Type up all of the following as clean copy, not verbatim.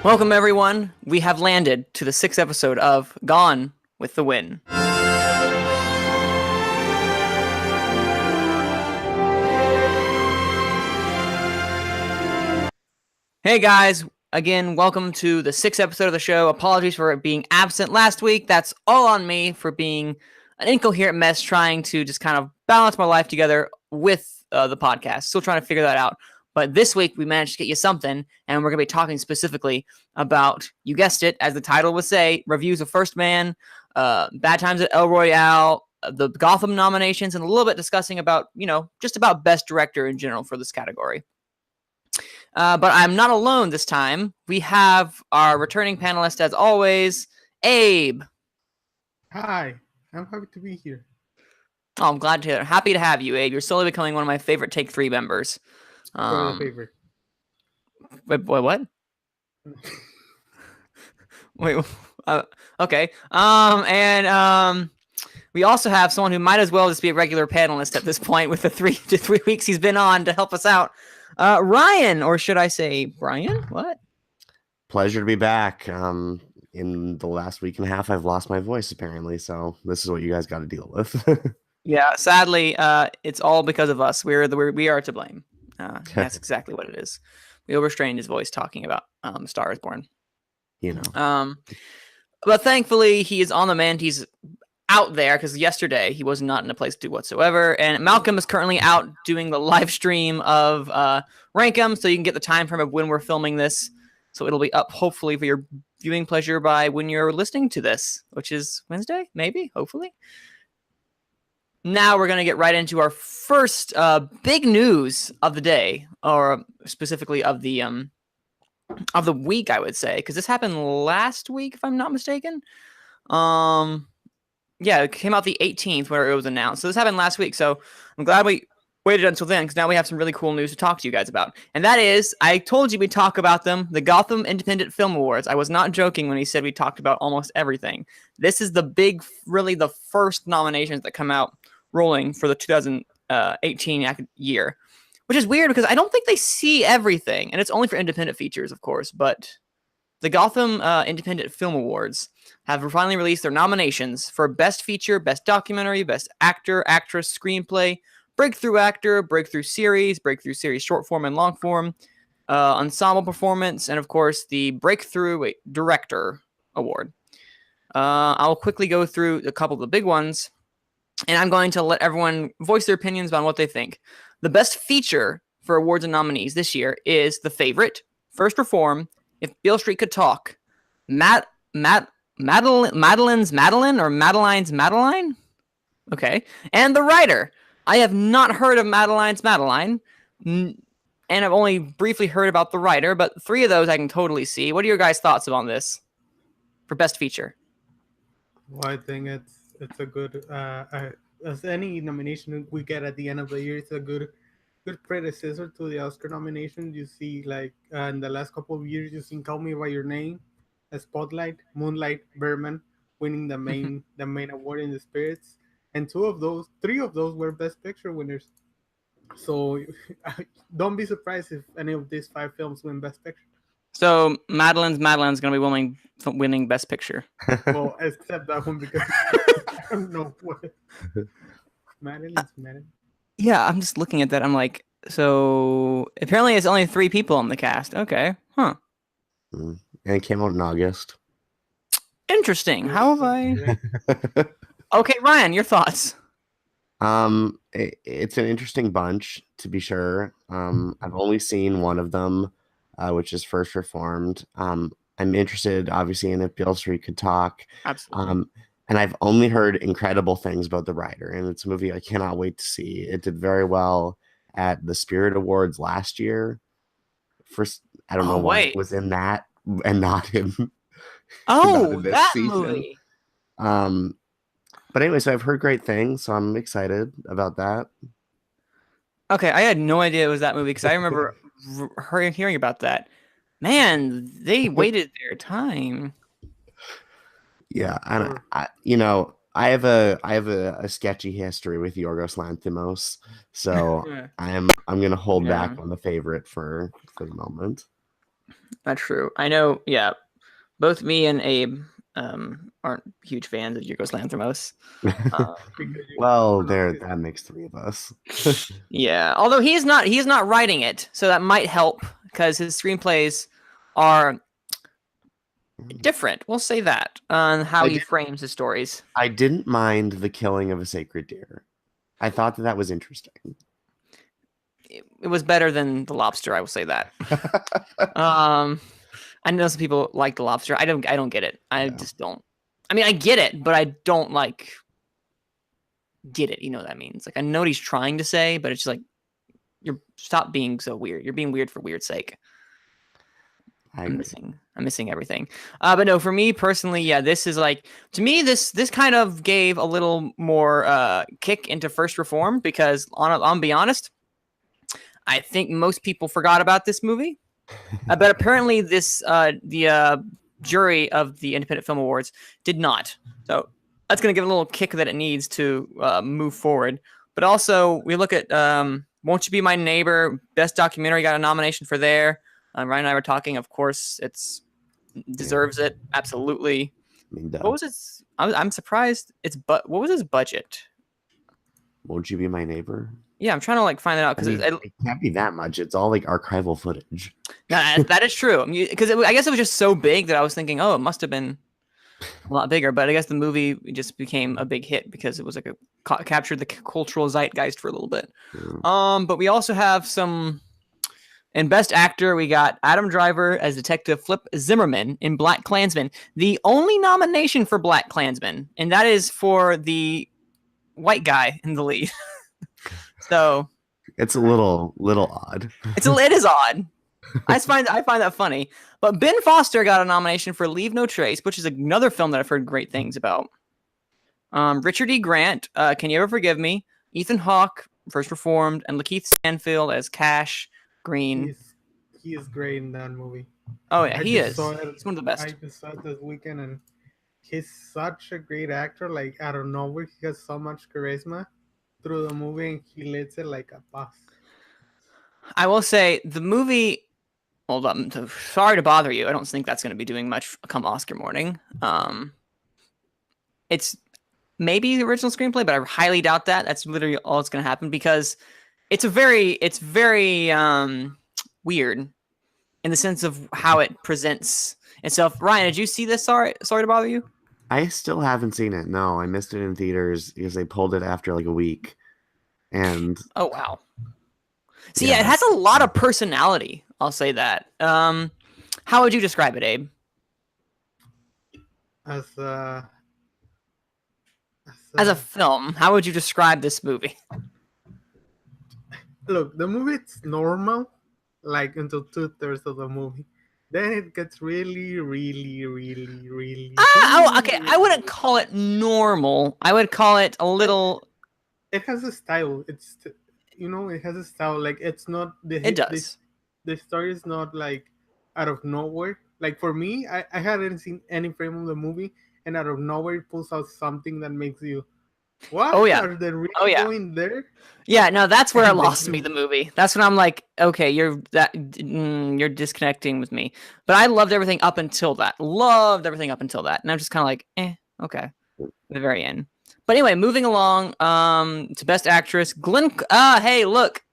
Welcome, everyone. We have landed to the 6th episode of Gone with the Wind. Hey, guys. Again, welcome to the 6th episode of the show. Apologies for being absent last week. That's all on me for being an incoherent mess trying to just kind of balance my life together with the podcast. Still trying to figure that out. But this week, we managed to get you something, and we're going to be talking specifically about, you guessed it, as the title would say, reviews of First Man, Bad Times at El Royale, the Gotham nominations, and a little bit discussing about, just about Best Director in general for this category. But I'm not alone this time. We have our returning panelist, as always, Abe. Hi, I'm happy to be here. Oh, I'm glad to hear. Happy to have you, Abe. You're slowly becoming one of my favorite Take 3 members. Favorite. Wait, what? Wait. Okay. We also have someone who might as well just be a regular panelist at this point with the 3 weeks he's been on to help us out. Ryan, or should I say Brian? What? Pleasure to be back. In the last week and a half, I've lost my voice apparently, so this is what you guys got to deal with. Yeah, sadly, it's all because of us. We are to blame. That's exactly what it is. We overstrained his voice talking about Star is Born. But thankfully, he is on the mend. He's out there because yesterday he was not in a place to do whatsoever. And Malcolm is currently out doing the live stream of Rankum, so you can get the time frame of when we're filming this. So it'll be up hopefully for your viewing pleasure by when you're listening to this, which is Wednesday, maybe, hopefully. Now we're going to get right into our first big news of the day, or specifically of the week, I would say, because this happened last week, if I'm not mistaken. Yeah, it came out the 18th where it was announced. So this happened last week. So I'm glad we waited until then, because now we have some really cool news to talk to you guys about. And that is, I told you we'd talk about them, the Gotham Independent Film Awards. I was not joking when he said we talked about almost everything. This is really the first nominations that come out rolling for the 2018 year, which is weird because I don't think they see everything, and it's only for independent features, of course. But the Gotham Independent Film Awards have finally released their nominations for Best Feature, Best Documentary, Best Actor, Actress, Screenplay, Breakthrough Actor, Breakthrough Series Short Form and Long Form, Ensemble Performance, and of course the Breakthrough Director Award. I'll quickly go through a couple of the big ones, and I'm going to let everyone voice their opinions on what they think. The Best Feature for awards and nominees this year is The Favorite, First Reform, If Beale Street Could Talk, Madeline's Madeline? Okay. And The Writer. I have not heard of Madeline's Madeline, and I've only briefly heard about The Writer, but 3 of those I can totally see. What are your guys' thoughts on this for Best Feature? Well, I think it's a good, as any nomination we get at the end of the year, it's a good predecessor to the Oscar nomination. You see, like in the last couple of years, you've seen Call Me by Your Name, Spotlight, Moonlight, Birdman winning the main award in the Spirits, and 3 of those were Best Picture winners. So don't be surprised if any of these 5 films win Best Picture. So Madeline's going to be winning Best Picture. Well, except that one because I don't know what. Madeline. Yeah, I'm just looking at that. I'm like, so apparently it's only 3 people on the cast. Okay, huh? And it came out in August. Interesting. How have I? Okay, Ryan, your thoughts? It's an interesting bunch, to be sure. I've only seen one of them, which is First Reformed. I'm interested, obviously, in If Beale Street Could Talk. Absolutely. And I've only heard incredible things about The Writer, and it's a movie I cannot wait to see. It did very well at the Spirit Awards last year. First, I don't know why it was in that and not in. Oh, that season. Movie. But anyway, so I've heard great things, so I'm excited about that. Okay, I had no idea it was that movie because I remember hearing about that. Man, they waited their time. Yeah, and I have a sketchy history with Yorgos Lanthimos, so I'm gonna hold back on The Favorite for the moment. That's true. I know. Yeah, both me and Abe aren't huge fans of Yorgos Lanthimos. Well, that makes three of us. Yeah, although he's not writing it, so that might help because his screenplays are different. We'll say that on how he frames his stories. I didn't mind the killing of a sacred deer. I thought that was interesting. It was better than the lobster. I will say that. I know some people like the lobster. I don't get it. I just don't. I mean, I get it, but I don't get it. You know what that means? Like, I know what he's trying to say, but it's just like, stop being so weird. You're being weird for weird's sake. I'm missing everything. But no, for me personally, yeah, this is like, to me, this kind of gave a little more kick into First Reformed because I'll be honest, I think most people forgot about this movie. But apparently the jury of the Independent Film Awards did not. So that's going to give it a little kick that it needs to move forward. But also, we look at Won't You Be My Neighbor? Best Documentary got a nomination for there. Ryan and I were talking. Of course, it's deserves it. Absolutely. What was its? I'm surprised. What was his budget? Won't You Be My Neighbor? Yeah, I'm trying to find it out because it can't be that much. It's all archival footage. No, that is true. Because I guess it was just so big that I was thinking, oh, it must have been a lot bigger. But I guess the movie just became a big hit because it was captured the cultural zeitgeist for a little bit. But we also have some. In Best Actor, we got Adam Driver as Detective Flip Zimmerman in Black Klansman. The only nomination for Black Klansman, and that is for the white guy in the lead. So it's a little odd. It is odd. I find that funny. But Ben Foster got a nomination for Leave No Trace, which is another film that I've heard great things about. Richard E. Grant, Can You Ever Forgive Me? Ethan Hawke, First Reformed, and Lakeith Stanfield as Cash Green. He is great in that movie. Oh yeah, he is. He's one of the best. I just saw it this weekend, and he's such a great actor. Out of nowhere, he has so much charisma through the movie, and he leads it like a boss. I will say the movie. Hold on. Sorry to bother you. I don't think that's going to be doing much come Oscar morning. It's maybe the original screenplay, but I highly doubt that. That's literally all that's going to happen because it's very weird in the sense of how it presents itself. Ryan, did you see this? Sorry to bother you. I still haven't seen it. No, I missed it in theaters because they pulled it after a week. And oh wow. See, yeah, it has a lot of personality. I'll say that. How would you describe it, Abe? As a film, how would you describe this movie? Look, the movie it's normal, until 2/3 of the movie. Then it gets really. Okay. I wouldn't call it normal. I would call it a little. It has a style. It has a style. It's not the. It does. The story is not out of nowhere. For me, I hadn't seen any frame of the movie, and out of nowhere it pulls out something that makes you. What? Oh yeah. Are they really going there? Yeah, no, that's where it lost me. The movie. That's when I'm like, okay, you're disconnecting with me. But I loved everything up until that. And I'm just kind of like, okay, at the very end. But anyway, moving along to Best Actress, Glenn. Hey, look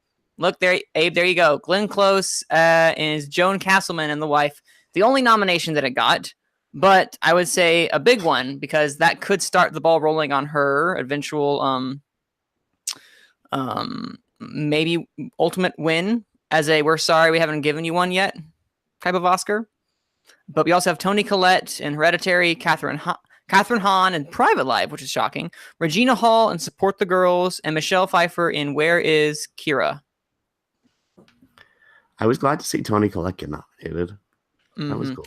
there, Abe. There you go. Glenn Close is Joan Castleman and The Wife. The only nomination that it got. But I would say a big one because that could start the ball rolling on her eventual maybe ultimate win as a we're sorry we haven't given you one yet type of Oscar. But we also have Toni Collette in Hereditary, Catherine Hahn in Private Life, which is shocking, Regina Hall in Support the Girls, and Michelle Pfeiffer in Where is Kira? I was glad to see Toni Collette get nominated. Mm-hmm. That was cool.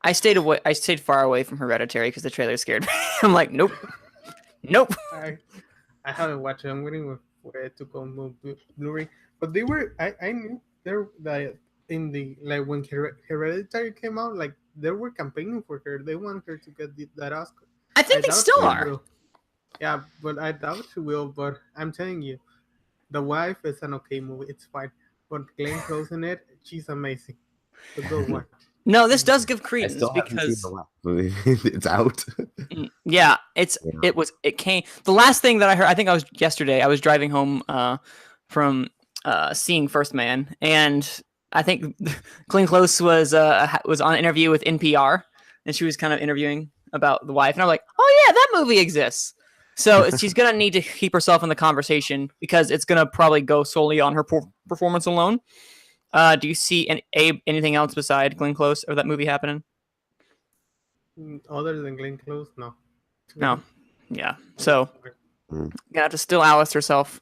I stayed far away from Hereditary because the trailer scared me. I'm like, nope. I haven't watched it. I'm waiting for it to come Blu-ray. But they were. I knew they're in the when Hereditary came out. They were campaigning for her. They want her to get that Oscar. I think they still are. Yeah, but I doubt she will. But I'm telling you, The Wife is an okay movie. It's fine. But Glenn Close in it, she's amazing. So go watch. No, this does give I credence still haven't seen because the last movie. It's out. yeah, Yeah. it came. The last thing that I heard, I think I was yesterday. I was driving home from seeing First Man, and I think Glenn Close was on an interview with NPR, and she was kind of interviewing about the wife, and I'm like, oh yeah, that movie exists. So she's gonna need to keep herself in the conversation because it's gonna probably go solely on her performance alone. Do you see anything else beside Glenn Close or that movie happening? Other than Glenn Close, no. No. Yeah. So Mm. gonna have to still Alice herself.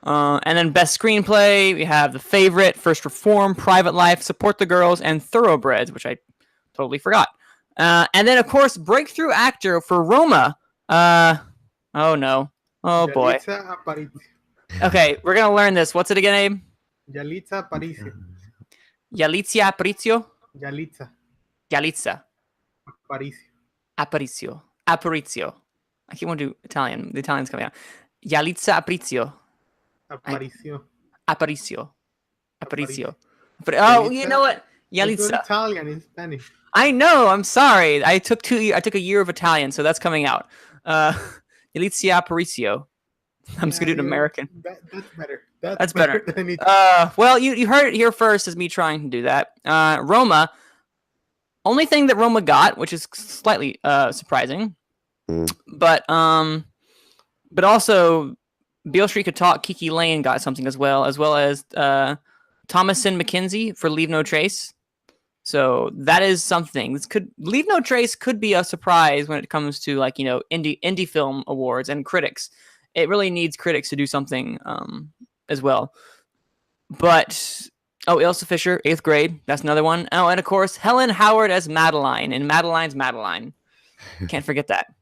And then best screenplay, we have The Favorite, First Reform, Private Life, Support the Girls, and Thoroughbreds, which I totally forgot. And then of course breakthrough actor for Roma. Oh no. Oh boy. Yalitza Aparicio. Okay, we're gonna learn this. What's it again, Abe? Yalitza Aparicio. Yalitza Aparicio? Yalitza Yalitza Aparicio. Aparicio. I keep wanting to do Italian. The Italian's coming out. Yalitza Aparicio. Aparicio. Aparicio. But oh, you know what? It's Yalitza. Italian in Spanish. I know. I'm sorry. I took a year of Italian, so that's coming out. Yalitza Aparicio. I'm just gonna do it in American. That's better. That's better. Than it. Well, you heard it here first as me trying to do that. Roma. Only thing that Roma got, which is slightly surprising, but also Beale Street Could Talk, Kiki Lane got something as well as Thomasin McKenzie for Leave No Trace. So that is something. Leave No Trace could be a surprise when it comes to indie film awards and critics. It really needs critics to do something as well. But Ilsa Fisher, 8th Grade. That's another one. Oh, and of course Helen Howard as Madeline in Madeline's Madeline. Can't forget that.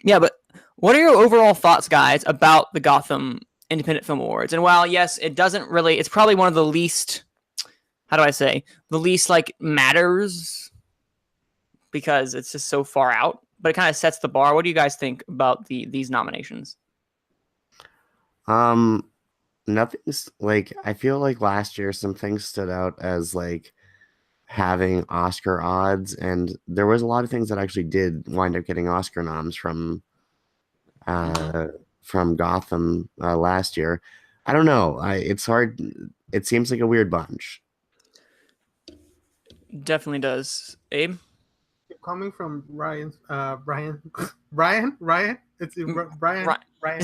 Yeah, but what are your overall thoughts, guys, about the Gotham Independent Film Awards? And while yes, it's probably one of the least. How do I say? The least matters because it's just so far out. But it kind of sets the bar. What do you guys think about these nominations? Nothing's I feel like last year some things stood out as having Oscar odds, and there was a lot of things that actually did wind up getting Oscar noms from Gotham last year. I don't know. It's hard. It seems like a weird bunch. Definitely does. Abe? Coming from Brian. It's Brian. Ryan. This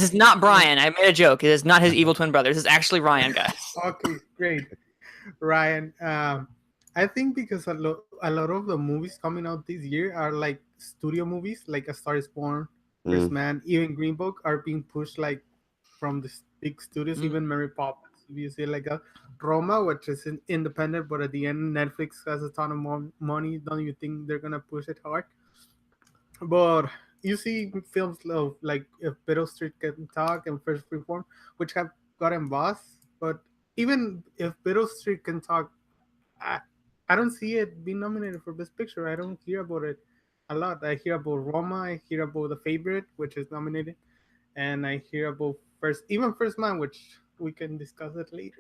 is not Brian. I made a joke. It is not his evil twin brother. This is actually Ryan, guys. Okay, great. Ryan. I think because a lot of the movies coming out this year are studio movies, like A Star Is Born, First Man, even Green Book are being pushed from the big studios, even Mary Poppins. If you see Roma, which is independent, but at the end Netflix has a ton of money. Don't you think they're gonna push it hard? But you see films like If Beale Street Can Talk and First Reform, which have gotten buzz. But even If Beale Street Can Talk, I don't see it being nominated for Best Picture. I don't hear about it a lot. I hear about Roma. I hear about The Favorite, which is nominated, and I hear about First Man, which we can discuss it later.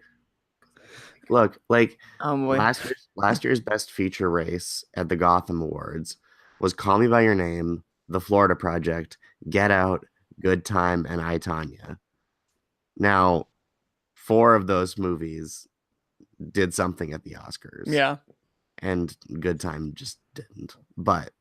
Look, last year's best feature race at the Gotham Awards was Call Me by Your Name, The Florida Project, Get Out, Good Time, and I, Tonya. Now, 4 of those movies did something at the Oscars. Yeah. And Good Time just didn't. But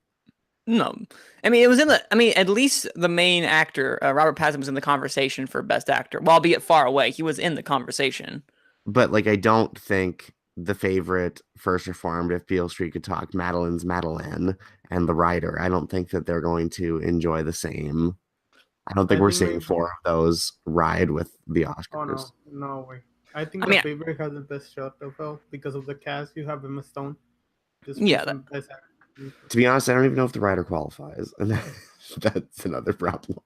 no, I mean, it was at least the main actor, Robert Pattinson, was in the conversation for Best Actor. Well, albeit far away, he was in the conversation. But I don't think The Favorite, First Reformed, If Beale Street Could Talk, Madeline's Madeline, and The Writer, I don't think that they're going to enjoy the same. I don't think we're seeing 4 of those ride with the Oscars. Oh, no way. I think The Favorite has the best shot of because of the cast. You have Emma Stone. To be honest, I don't even know if The Writer qualifies, and that's another problem.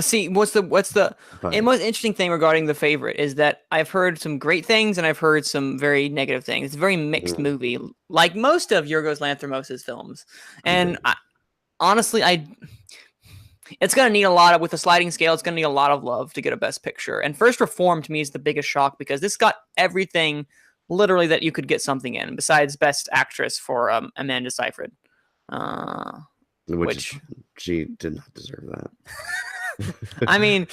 See, what's the most interesting thing regarding The Favorite is that I've heard some great things and I've heard some very negative things. It's a very mixed movie, like most of Yorgos Lanthimos' films. And honestly, it's going to need a lot of, with the sliding scale, it's going to need a lot of love to get a Best Picture. And First Reform to me is the biggest shock because this got everything literally that you could get something in besides Best Actress for Amanda Seyfried, which she did not deserve that. I mean,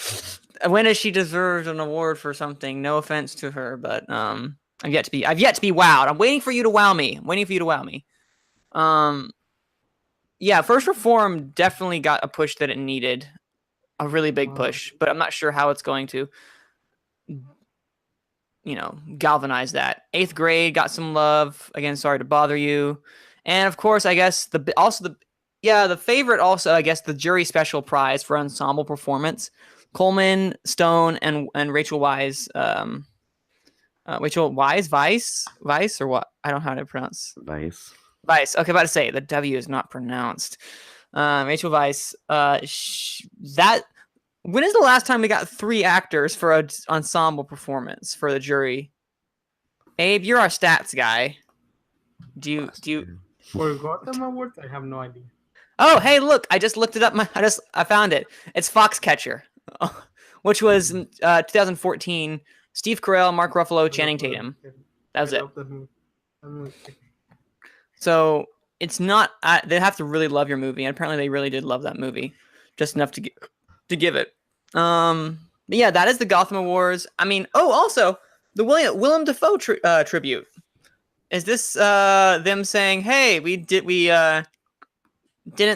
when has she deserved an award for something? No offense to her, but I've yet to be wowed. I'm waiting for you to wow me. Yeah, First Reform definitely got a push that it needed, a really big push, but I'm not sure how it's going to, galvanize that. Eighth Grade got some love. Again, Sorry to Bother You, and of course, I guess the favorite also, I guess, the jury special prize for ensemble performance. Coleman, Stone, and Rachel Weisz. Rachel Weisz or what? I don't know how to pronounce. Weisz. Okay, about to say the W is not pronounced. Rachel Weisz. When is the last time we got 3 actors for an ensemble performance for the jury? Abe, you're our stats guy. Do you for Gotham Awards? I have no idea. Oh, hey, look! I just looked it up. I found it. It's Foxcatcher, which was 2014. Steve Carell, Mark Ruffalo, Channing Tatum. That was it. So it's not. They have to really love your movie, and apparently they really did love that movie, just enough to give it. But yeah, that is the Gotham Awards. I mean, also the Willem Dafoe tribute. Is this them saying, "Hey, we didn't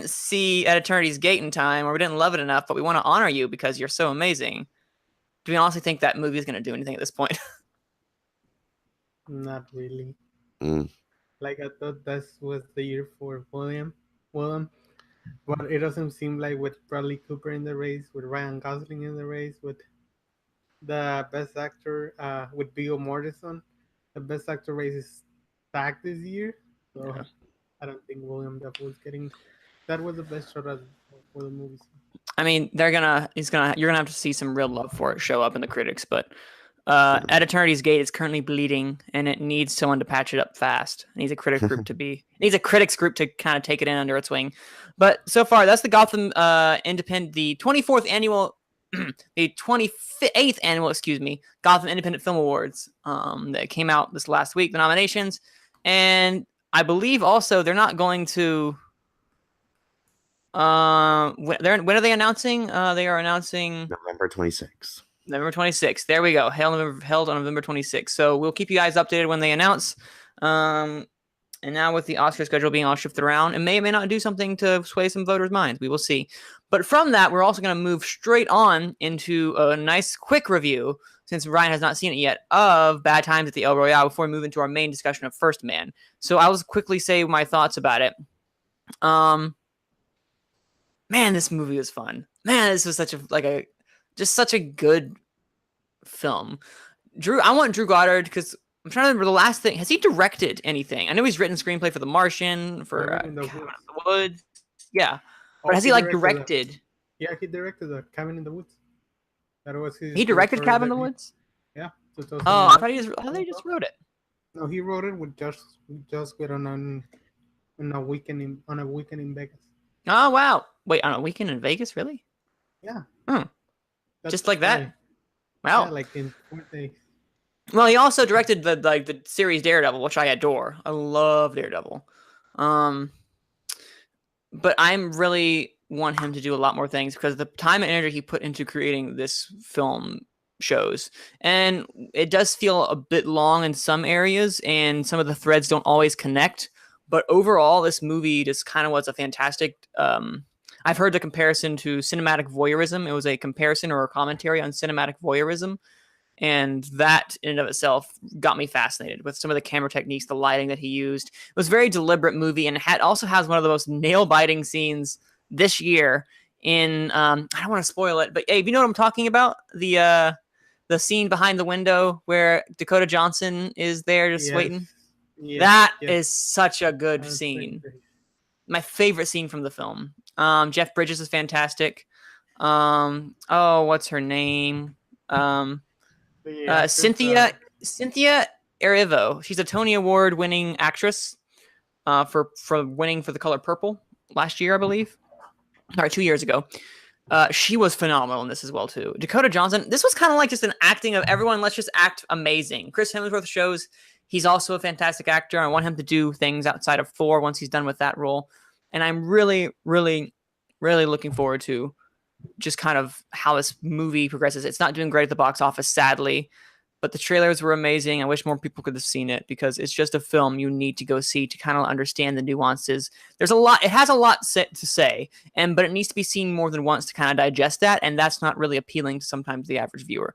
see At Eternity's Gate in time, or we didn't love it enough, but we want to honor you because you're so amazing"? Do we honestly think that movie is going to do anything at this point? Not really. Like, I thought this was the year for Willem, but it doesn't seem like with Bradley Cooper in the race, with Ryan Gosling in the race, with the best actor, with Viggo Mortensen. The best actor race is stacked this year, so yeah. I don't think William Dafoe was getting. That was the best shot for the movies. I mean, you're gonna have to see some real love for it show up in the critics, but At Eternity's Gate is currently bleeding, and it needs someone to patch it up fast. It needs a critics group to kind of take it in under its wing. But so far, that's the Gotham Independent, the 24th annual, the 28th annual, Gotham Independent Film Awards that came out this last week. The nominations, and I believe also they're not going to. When are they announcing? They are announcing November 26th. November 26th. There we go. Held on November 26th. So we'll keep you guys updated when they announce. And now with the Oscar schedule being all shifted around, it may or may not do something to sway some voters' minds. We will see. But from that, we're also going to move straight on into a nice quick review, since Ryan has not seen it yet, of Bad Times at the El Royale before we move into our main discussion of First Man. So I will quickly say my thoughts about it. Man, this movie was fun. Man, this was such a good film. I want Drew Goddard, because I'm trying to remember the last thing. Has he directed anything? I know he's written screenplay for The Martian, for the Woods. Yeah. But has he directed? Yeah, he directed the Cabin in the Woods. That was his. He directed Cabin in the Woods? Yeah. Oh, I thought he just wrote it. No, he wrote it with Josh Whedon on a weekend in Vegas. Oh wow! Wait, on a weekend in Vegas, really? Yeah. Just like that. Wow. Yeah, like in 4 days. Well, he also directed the series Daredevil, which I adore. I love Daredevil. But I'm really want him to do a lot more things, because the time and energy he put into creating this film shows, and it does feel a bit long in some areas, and some of the threads don't always connect. But overall, this movie just kind of was a fantastic. I've heard the comparison to cinematic voyeurism. It was a comparison or a commentary on cinematic voyeurism. And that in and of itself got me fascinated with some of the camera techniques, the lighting that he used. It was a very deliberate movie, and also has one of the most nail-biting scenes this year in, I don't want to spoil it, but Abe, you know what I'm talking about? The scene behind the window where Dakota Johnson is there just waiting. Yes, that is such a good scene. My favorite scene from the film. Jeff Bridges is fantastic. What's her name? Cynthia Erivo. She's a Tony Award winning actress for winning for The Color Purple last year, I believe. Or 2 years ago. She was phenomenal in this as well too. Dakota Johnson. This was kind of like just an acting of everyone. Let's just act amazing. Chris Hemsworth shows He's also a fantastic actor. I want him to do things outside of 4 once he's done with that role. And I'm really, really, really looking forward to just kind of how this movie progresses. It's not doing great at the box office, sadly, but the trailers were amazing. I wish more people could have seen it because it's just a film you need to go see to kind of understand the nuances. There's a lot. It has a lot to say, but it needs to be seen more than once to kind of digest that, and that's not really appealing to sometimes the average viewer.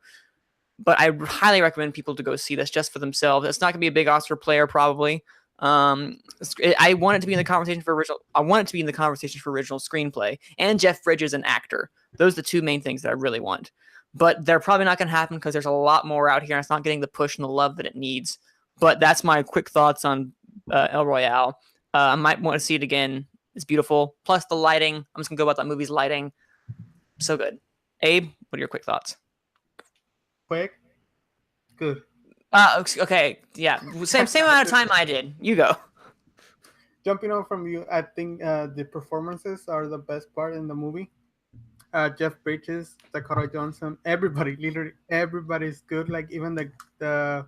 But I highly recommend people to go see this just for themselves. It's not going to be a big Oscar player, probably. I want it to be in the conversation for original. I want it to be in the conversation for original screenplay, and Jeff Bridges an actor. Those are the two main things that I really want. But they're probably not going to happen because there's a lot more out here, and it's not getting the push and the love that it needs. But that's my quick thoughts on El Royale. I might want to see it again. It's beautiful. Plus the lighting. I'm just going to go about that movie's lighting. So good. Abe, what are your quick thoughts? Quick? Good. Okay. Yeah. Same amount of time I did. You go. Jumping on from you, I think the performances are the best part in the movie. Jeff Bridges, Dakota Johnson, everybody, literally everybody's good. Like even the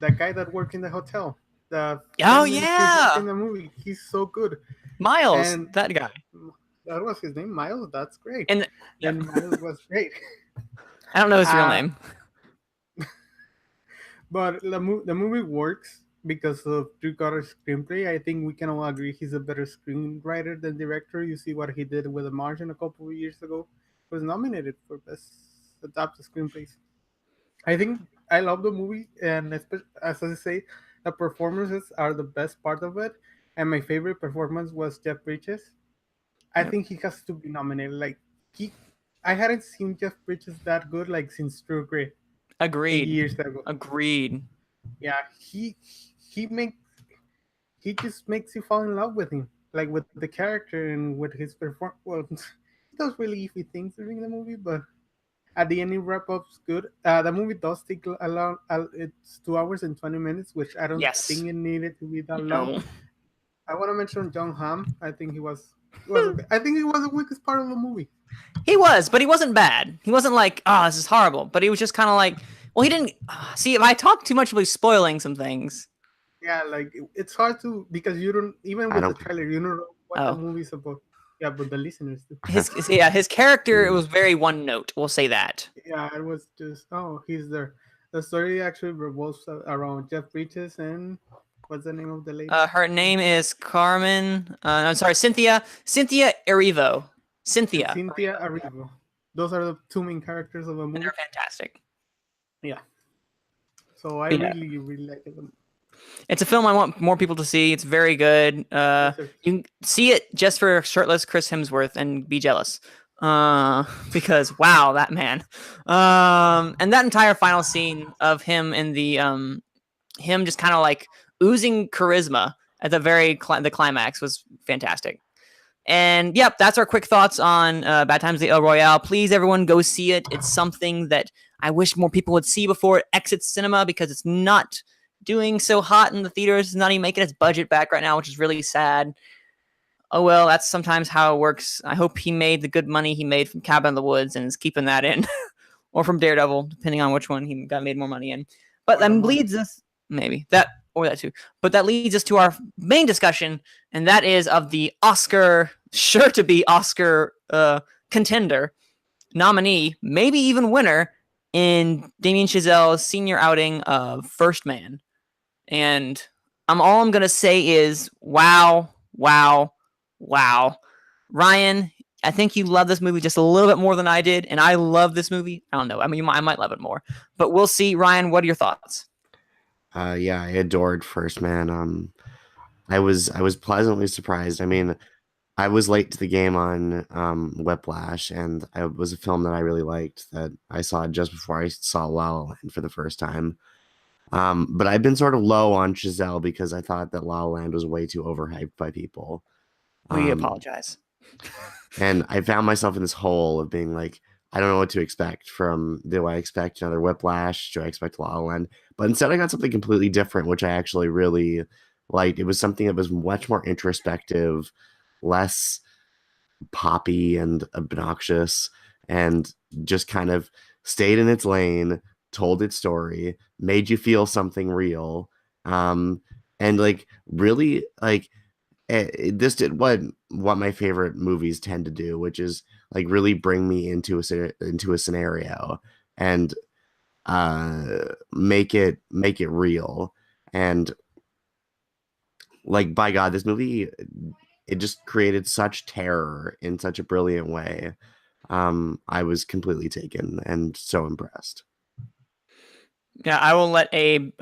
guy that worked in the hotel. In the movie, he's so good. Miles, and that guy. That was his name, Miles. That's great. And Miles was great. I don't know his real name. But the movie works because of Drew Gotter's screenplay. I think we can all agree he's a better screenwriter than director. You see what he did with The Martian a couple of years ago. He was nominated for Best Adapted Screenplays. I think I love the movie, and especially, as I say, the performances are the best part of it. And my favorite performance was Jeff Bridges. I think he has to be nominated. I hadn't seen Jeff Bridges that good since True Grit. Agreed. Years ago. Agreed. Yeah, he just makes you fall in love with him, with the character and with his performance. Well, he does really iffy things during the movie, but at the end, it wrap up's good. The movie does take a long. It's 2 hours and 20 minutes, which I don't think it needed to be that long. I want to mention John Hamm. I think he was the weakest part of the movie. He was, but he wasn't bad. He wasn't like, oh, this is horrible. But he was just kind of like, well, he didn't see. If I talk too much, we'll be spoiling some things. Yeah, it's hard to because you don't even with the trailer, you don't know what the movie's about. Yeah, but the listeners do. His character it was very one note. We'll say that. Yeah, it was just he's there. The story actually revolves around Jeff Bridges and what's the name of the lady? Her name is Carmen. I'm sorry, Cynthia Erivo. Cynthia Erivo. Those are the two main characters of the movie. And they're fantastic. Yeah. So I really like it. It's a film I want more people to see. It's very good. You can see it just for shirtless Chris Hemsworth and be jealous. Because wow, that man. And that entire final scene of him in the him just kind of oozing charisma at the the climax was fantastic. And yep, that's our quick thoughts on Bad Times at the El Royale. Please, everyone, go see it. It's something that I wish more people would see before it exits cinema because it's not doing so hot in the theaters. It's not even making its budget back right now, which is really sad. Oh well, that's sometimes how it works. I hope he made the good money he made from Cabin in the Woods and is keeping that in, or from Daredevil, depending on which one he got made more money in. But that leads us maybe that or that too. But that leads us to our main discussion, and that is of the sure to be Oscar contender, nominee, maybe even winner in Damien Chazelle's senior outing of First Man. And all I'm gonna say is wow. Ryan, I think you love this movie just a little bit more than I did, and I love this movie. I don't know. I mean, I might love it more, but we'll see. Ryan, what are your thoughts? Yeah, I adored First Man. I was pleasantly surprised. I mean, I was late to the game on Whiplash, and it was a film that I really liked that I saw just before I saw La La Land for the first time. But I've been sort of low on Chazelle because I thought that La La Land was way too overhyped by people. We apologize. And I found myself in this hole of being like, I don't know what to expect from, do I expect another Whiplash? Do I expect La La Land? But instead I got something completely different, which I actually really liked. It was something that was much more introspective, less poppy and obnoxious, and just kind of stayed in its lane, told its story, made you feel something real, And like really like this did what my favorite movies tend to do, which is like really bring me into a scenario and make it real. And like by God, this movie, it just created such terror in such a brilliant way. I was completely taken and so impressed. Yeah, I will let Abe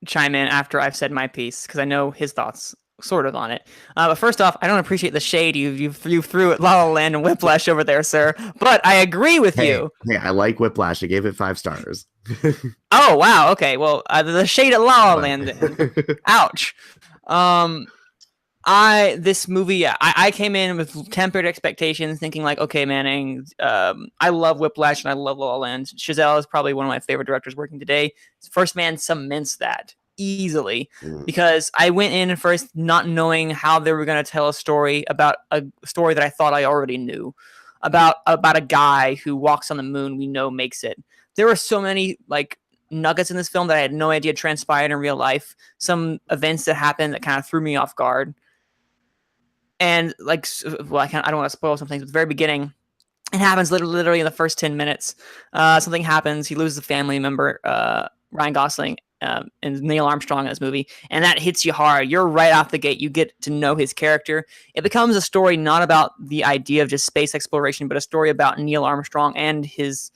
chime in after I've said my piece because I know his thoughts sort of on it. But first off, I don't appreciate the shade you threw at La La Land and Whiplash over there, sir. But I agree with you. Hey, I like Whiplash. I gave it 5 stars. Oh wow, okay. Well, the shade at La La Land. Then. Ouch. This movie, yeah, I came in with tempered expectations, thinking like, okay, Manning, I love Whiplash and I love La La Land. Chazelle is probably one of my favorite directors working today. First Man cements that easily because I went in first not knowing how they were going to tell a story about a story that I thought I already knew about a guy who walks on the moon. We know makes it. There were so many like nuggets in this film that I had no idea transpired in real life. Some events that happened that kind of threw me off guard. And like, well, I don't want to spoil some things. But at the very beginning, it happens literally in the first 10 minutes. Something happens. He loses a family member, Ryan Gosling, and Neil Armstrong in this movie, and that hits you hard. You're right off the gate. You get to know his character. It becomes a story not about the idea of just space exploration, but a story about Neil Armstrong and his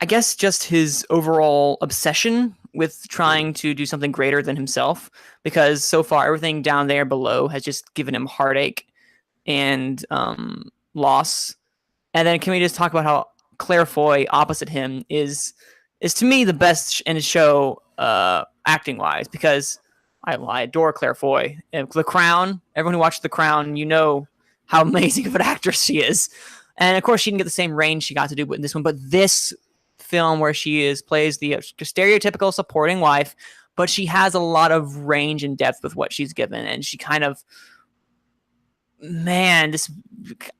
I guess just his overall obsession with trying to do something greater than himself, because so far everything down there below has just given him heartache and loss. And then can we just talk about how Claire Foy opposite him is to me the best in the show acting wise, because I adore Claire Foy. And The Crown, everyone who watched The Crown, you know how amazing of an actress she is. And of course she didn't get the same range she got to do in this one, but this film where she plays the stereotypical supporting wife, but she has a lot of range and depth with what she's given, and she kind of, man, this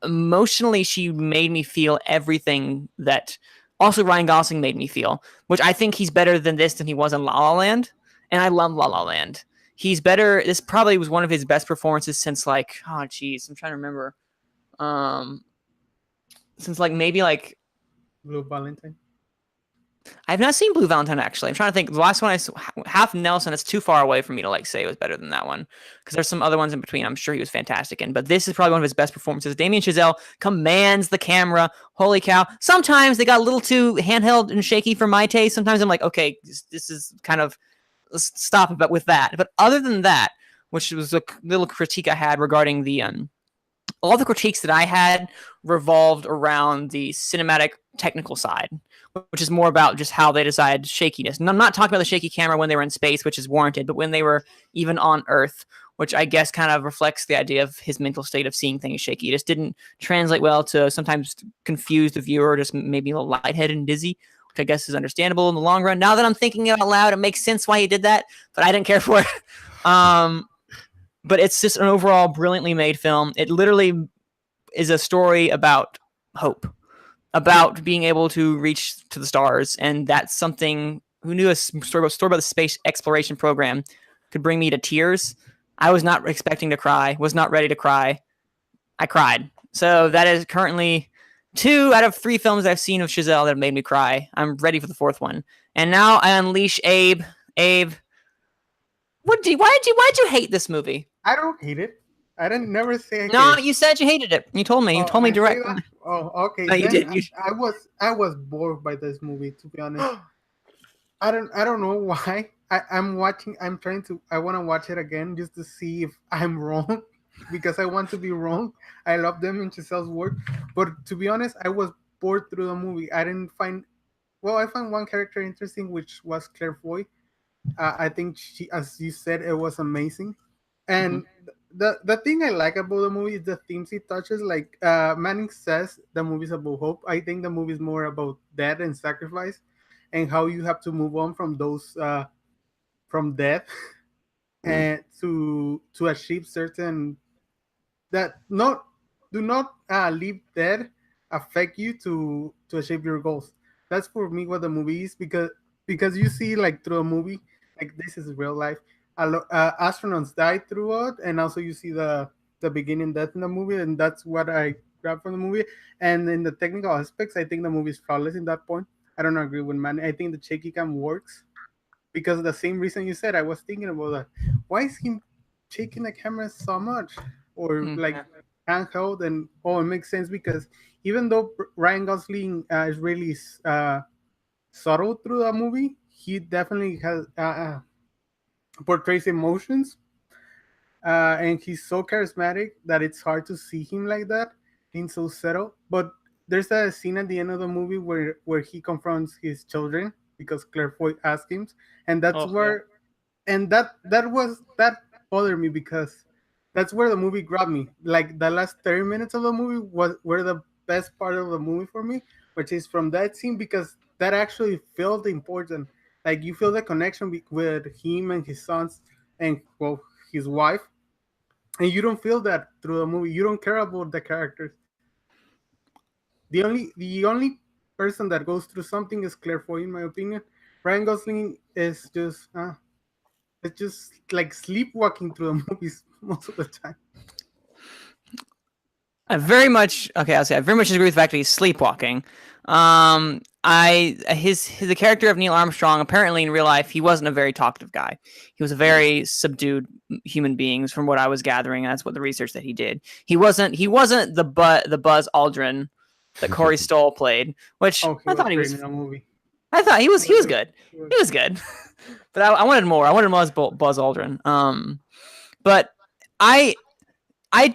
emotionally she made me feel everything that also Ryan Gosling made me feel, which I think he's better than this than he was in La La Land, and I love La La Land. He's better. This probably was one of his best performances since like, oh geez, I'm trying to remember, since like maybe like Blue Valentine. I've not seen Blue Valentine, actually. I'm trying to think. The last one I saw, Half Nelson, it's too far away for me to like say it was better than that one, because there's some other ones in between I'm sure he was fantastic in. But this is probably one of his best performances. Damien Chazelle commands the camera. Holy cow. Sometimes they got a little too handheld and shaky for my taste. Sometimes I'm like, okay, this is kind of, let's stop it with that. But other than that, which was a little critique I had regarding the all the critiques that I had revolved around the cinematic technical side, which is more about just how they decide shakiness. And I'm not talking about the shaky camera when they were in space, which is warranted, but when they were even on Earth, which I guess kind of reflects the idea of his mental state of seeing things shaky. It just didn't translate well to sometimes confuse the viewer, just maybe a little lightheaded and dizzy, which I guess is understandable in the long run. Now that I'm thinking out loud, it makes sense why he did that, but I didn't care for it. But it's just an overall brilliantly made film. It literally is a story about hope, about being able to reach to the stars. And that's something, who knew a story about the space exploration program could bring me to tears. I was not expecting to cry, was not ready to cry. I cried. So that is currently 2 out of 3 films I've seen of Chazelle that have made me cry. I'm ready for the 4th one. And now I unleash Abe. Abe, why'd you hate this movie? I don't hate it. I didn't never say. No, you said you hated it. You told me. You told me directly. Oh, okay. No, you did. I was bored by this movie, to be honest. I don't know why. I want to watch it again just to see if I'm wrong, because I want to be wrong. I love them in Chazelle's work, but to be honest, I was bored through the movie. I found one character interesting, which was Claire Foy. I think she, as you said, it was amazing. And the thing I like about the movie is the themes it touches. Like Manning says, the movie's about hope. I think the movie is more about death and sacrifice, and how you have to move on from those from death and to achieve certain that do not leave death affect you to achieve your goals. That's for me what the movie is, because because you see like through a movie, like this is real life. Astronauts die throughout, and also you see the beginning death in the movie, and that's what I grabbed from the movie. And in the technical aspects, I think the movie is flawless in that point. I don't agree with Manny. I think the shaky cam works because of the same reason you said. I was thinking about that. Why is he shaking the camera so much, or like handheld? And it makes sense because even though Ryan Gosling is really subtle through the movie, he definitely has portrays emotions, and he's so charismatic that it's hard to see him like that, being so subtle. But there's a scene at the end of the movie where he confronts his children because Claire Foy asked him, and that's where, and that bothered me because that's where the movie grabbed me. Like the last 30 minutes of the movie were the best part of the movie for me, which is from that scene because that actually felt important. Like you feel the connection with him and his sons and his wife, and you don't feel that through the movie. You don't care about the characters. The only person that goes through something is Claire Foy, in my opinion. Ryan Gosling is just it's just like sleepwalking through the movies most of the time. I very much agree with the fact that he's sleepwalking. The character of Neil Armstrong, apparently in real life, he wasn't a very talkative guy. He was a very subdued human being, from what I was gathering. That's what the research that he did. He wasn't the Buzz Aldrin that Corey Stoll played, which I thought he was in a movie. I thought he was good. He was good, but I wanted more. I wanted more as Buzz Aldrin. But I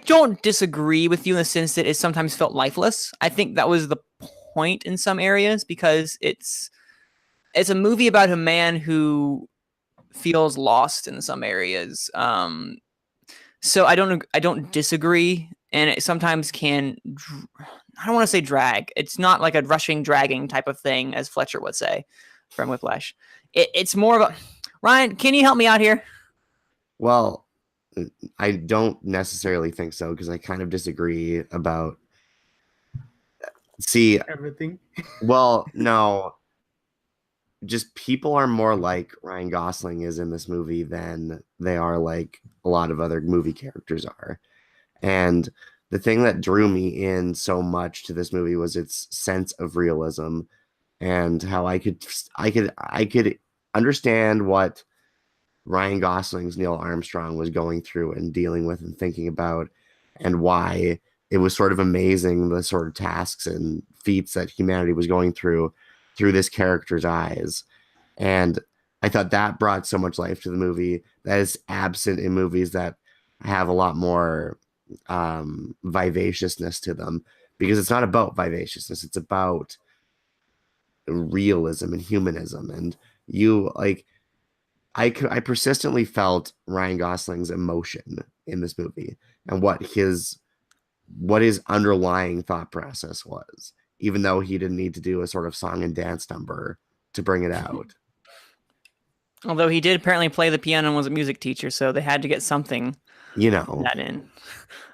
don't disagree with you in the sense that it sometimes felt lifeless. I think that was the point in some areas because it's a movie about a man who feels lost in some areas. So I don't disagree, and it sometimes can. I don't want to say drag. It's not like a rushing, dragging type of thing, as Fletcher would say from Whiplash. It's more of a Ryan. Can you help me out here? Well, I don't necessarily think so because I kind of disagree about. See, everything. Well, no, just people are more like Ryan Gosling is in this movie than they are like a lot of other movie characters are. And the thing that drew me in so much to this movie was its sense of realism and how I could understand what Ryan Gosling's Neil Armstrong was going through and dealing with and thinking about, and why it was sort of amazing the sort of tasks and feats that humanity was going through this character's eyes. And I thought that brought so much life to the movie that is absent in movies that have a lot more vivaciousness to them, because it's not about vivaciousness, it's about realism and humanism. And you like I persistently felt Ryan Gosling's emotion in this movie and what his underlying thought process was, even though he didn't need to do a sort of song and dance number to bring it out. Although he did apparently play the piano and was a music teacher, so they had to get something, that in.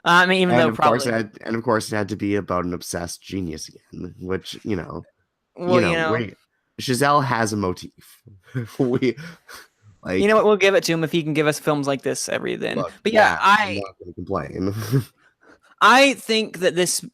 I mean, even though probably, of course, it had to be about an obsessed genius again, which Chazelle has a motif. You know what? We'll give it to him if he can give us films like this every then. Look, but yeah, I'm not going to complain. I think that this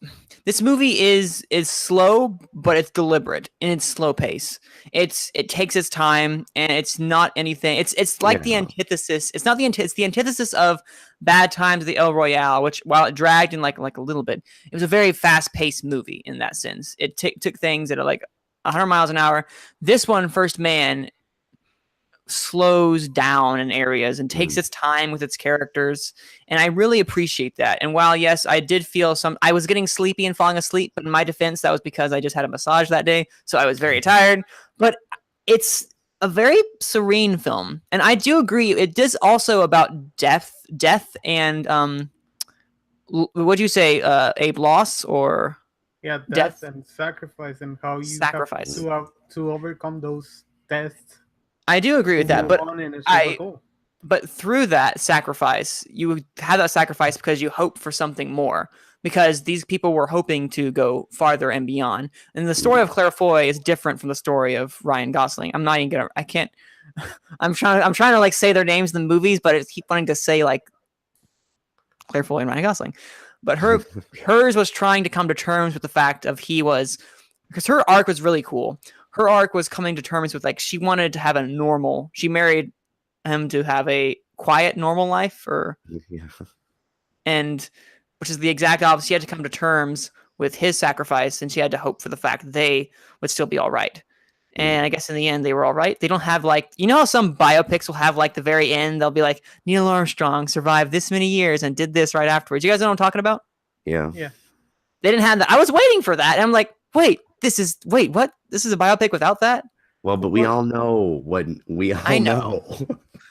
movie is slow, but it's deliberate in its slow pace. It takes its time, and it's not anything. It's like the antithesis. It's not it's the antithesis of Bad Times at the El Royale, which, while it dragged in like a little bit, it was a very fast paced movie in that sense. It took things that are like 100 miles an hour. This one, First Man, slows down in areas and takes its time with its characters, and I really appreciate that. And while yes, I did feel I was getting sleepy and falling asleep, but in my defense, that was because I just had a massage that day, so I was very tired. But it's a very serene film, and I do agree it is also about death and what'd you say, Abe, loss or death and sacrifice, and how you have to overcome those deaths. I do agree with that, but through that sacrifice, you have that sacrifice because you hope for something more. because these people were hoping to go farther and beyond. And the story of Claire Foy is different from the story of Ryan Gosling. I'm not even gonna. I can't. I'm trying to like say their names in the movies, but I keep wanting to say like Claire Foy and Ryan Gosling. But hers was trying to come to terms with the fact of because her arc was really cool. Her arc was coming to terms with like she wanted to have she married him to have a quiet, normal life, and which is the exact opposite. She had to come to terms with his sacrifice, and she had to hope for the fact that they would still be all right. And I guess in the end, they were all right. They don't have like, how some biopics will have like the very end. They'll be like, Neil Armstrong survived this many years and did this right afterwards. You guys know what I'm talking about? Yeah. They didn't have that. I was waiting for that. And I'm like, what? This is a biopic without that? Well, but we all know what we all know.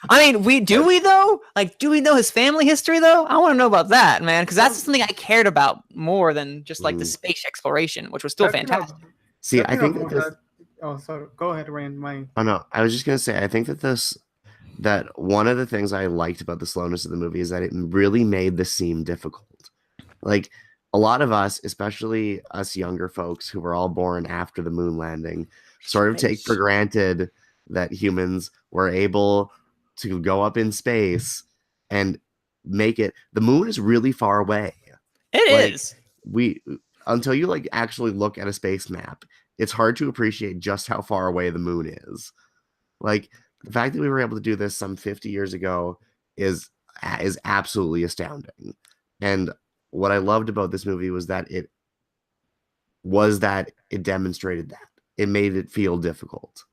I mean, do we though? Like, do we know his family history though? I want to know about that, man, because that's something I cared about more than just like the space exploration, which was still fantastic. See, I think that Oh, sorry. Go ahead, Ryan. Oh no, I was just gonna say I think that one of the things I liked about the slowness of the movie is that it really made this seem difficult. Like a lot of us, especially us younger folks who were all born after the moon landing, sort of take for granted that humans were able to go up in space and make it. The moon is really far away. It is. Until you like actually look at a space map, it's hard to appreciate just how far away the moon is. Like the fact that we were able to do this some 50 years ago is absolutely astounding. And what I loved about this movie was that it demonstrated that. It made it feel difficult.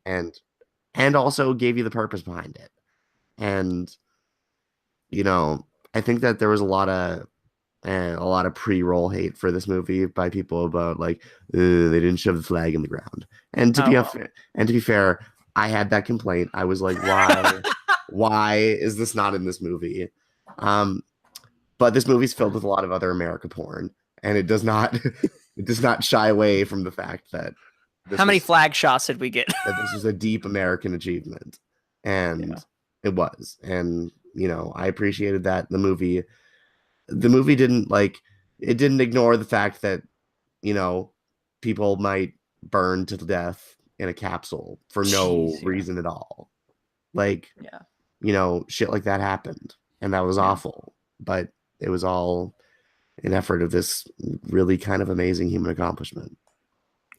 And also gave you the purpose behind it. And I think that there was a lot of pre-roll hate for this movie by people about like they didn't shove the flag in the ground. And to be fair, I had that complaint. I was like, why is this not in this movie? But this movie's filled with a lot of other America porn, and it does not shy away from the fact that how many flag shots did we get? That this is a deep American achievement, and it was, and I appreciated that. The movie didn't ignore the fact that people might burn to death in a capsule for no reason at all. Like shit like that happened, and that was awful, but it was all an effort of this really kind of amazing human accomplishment.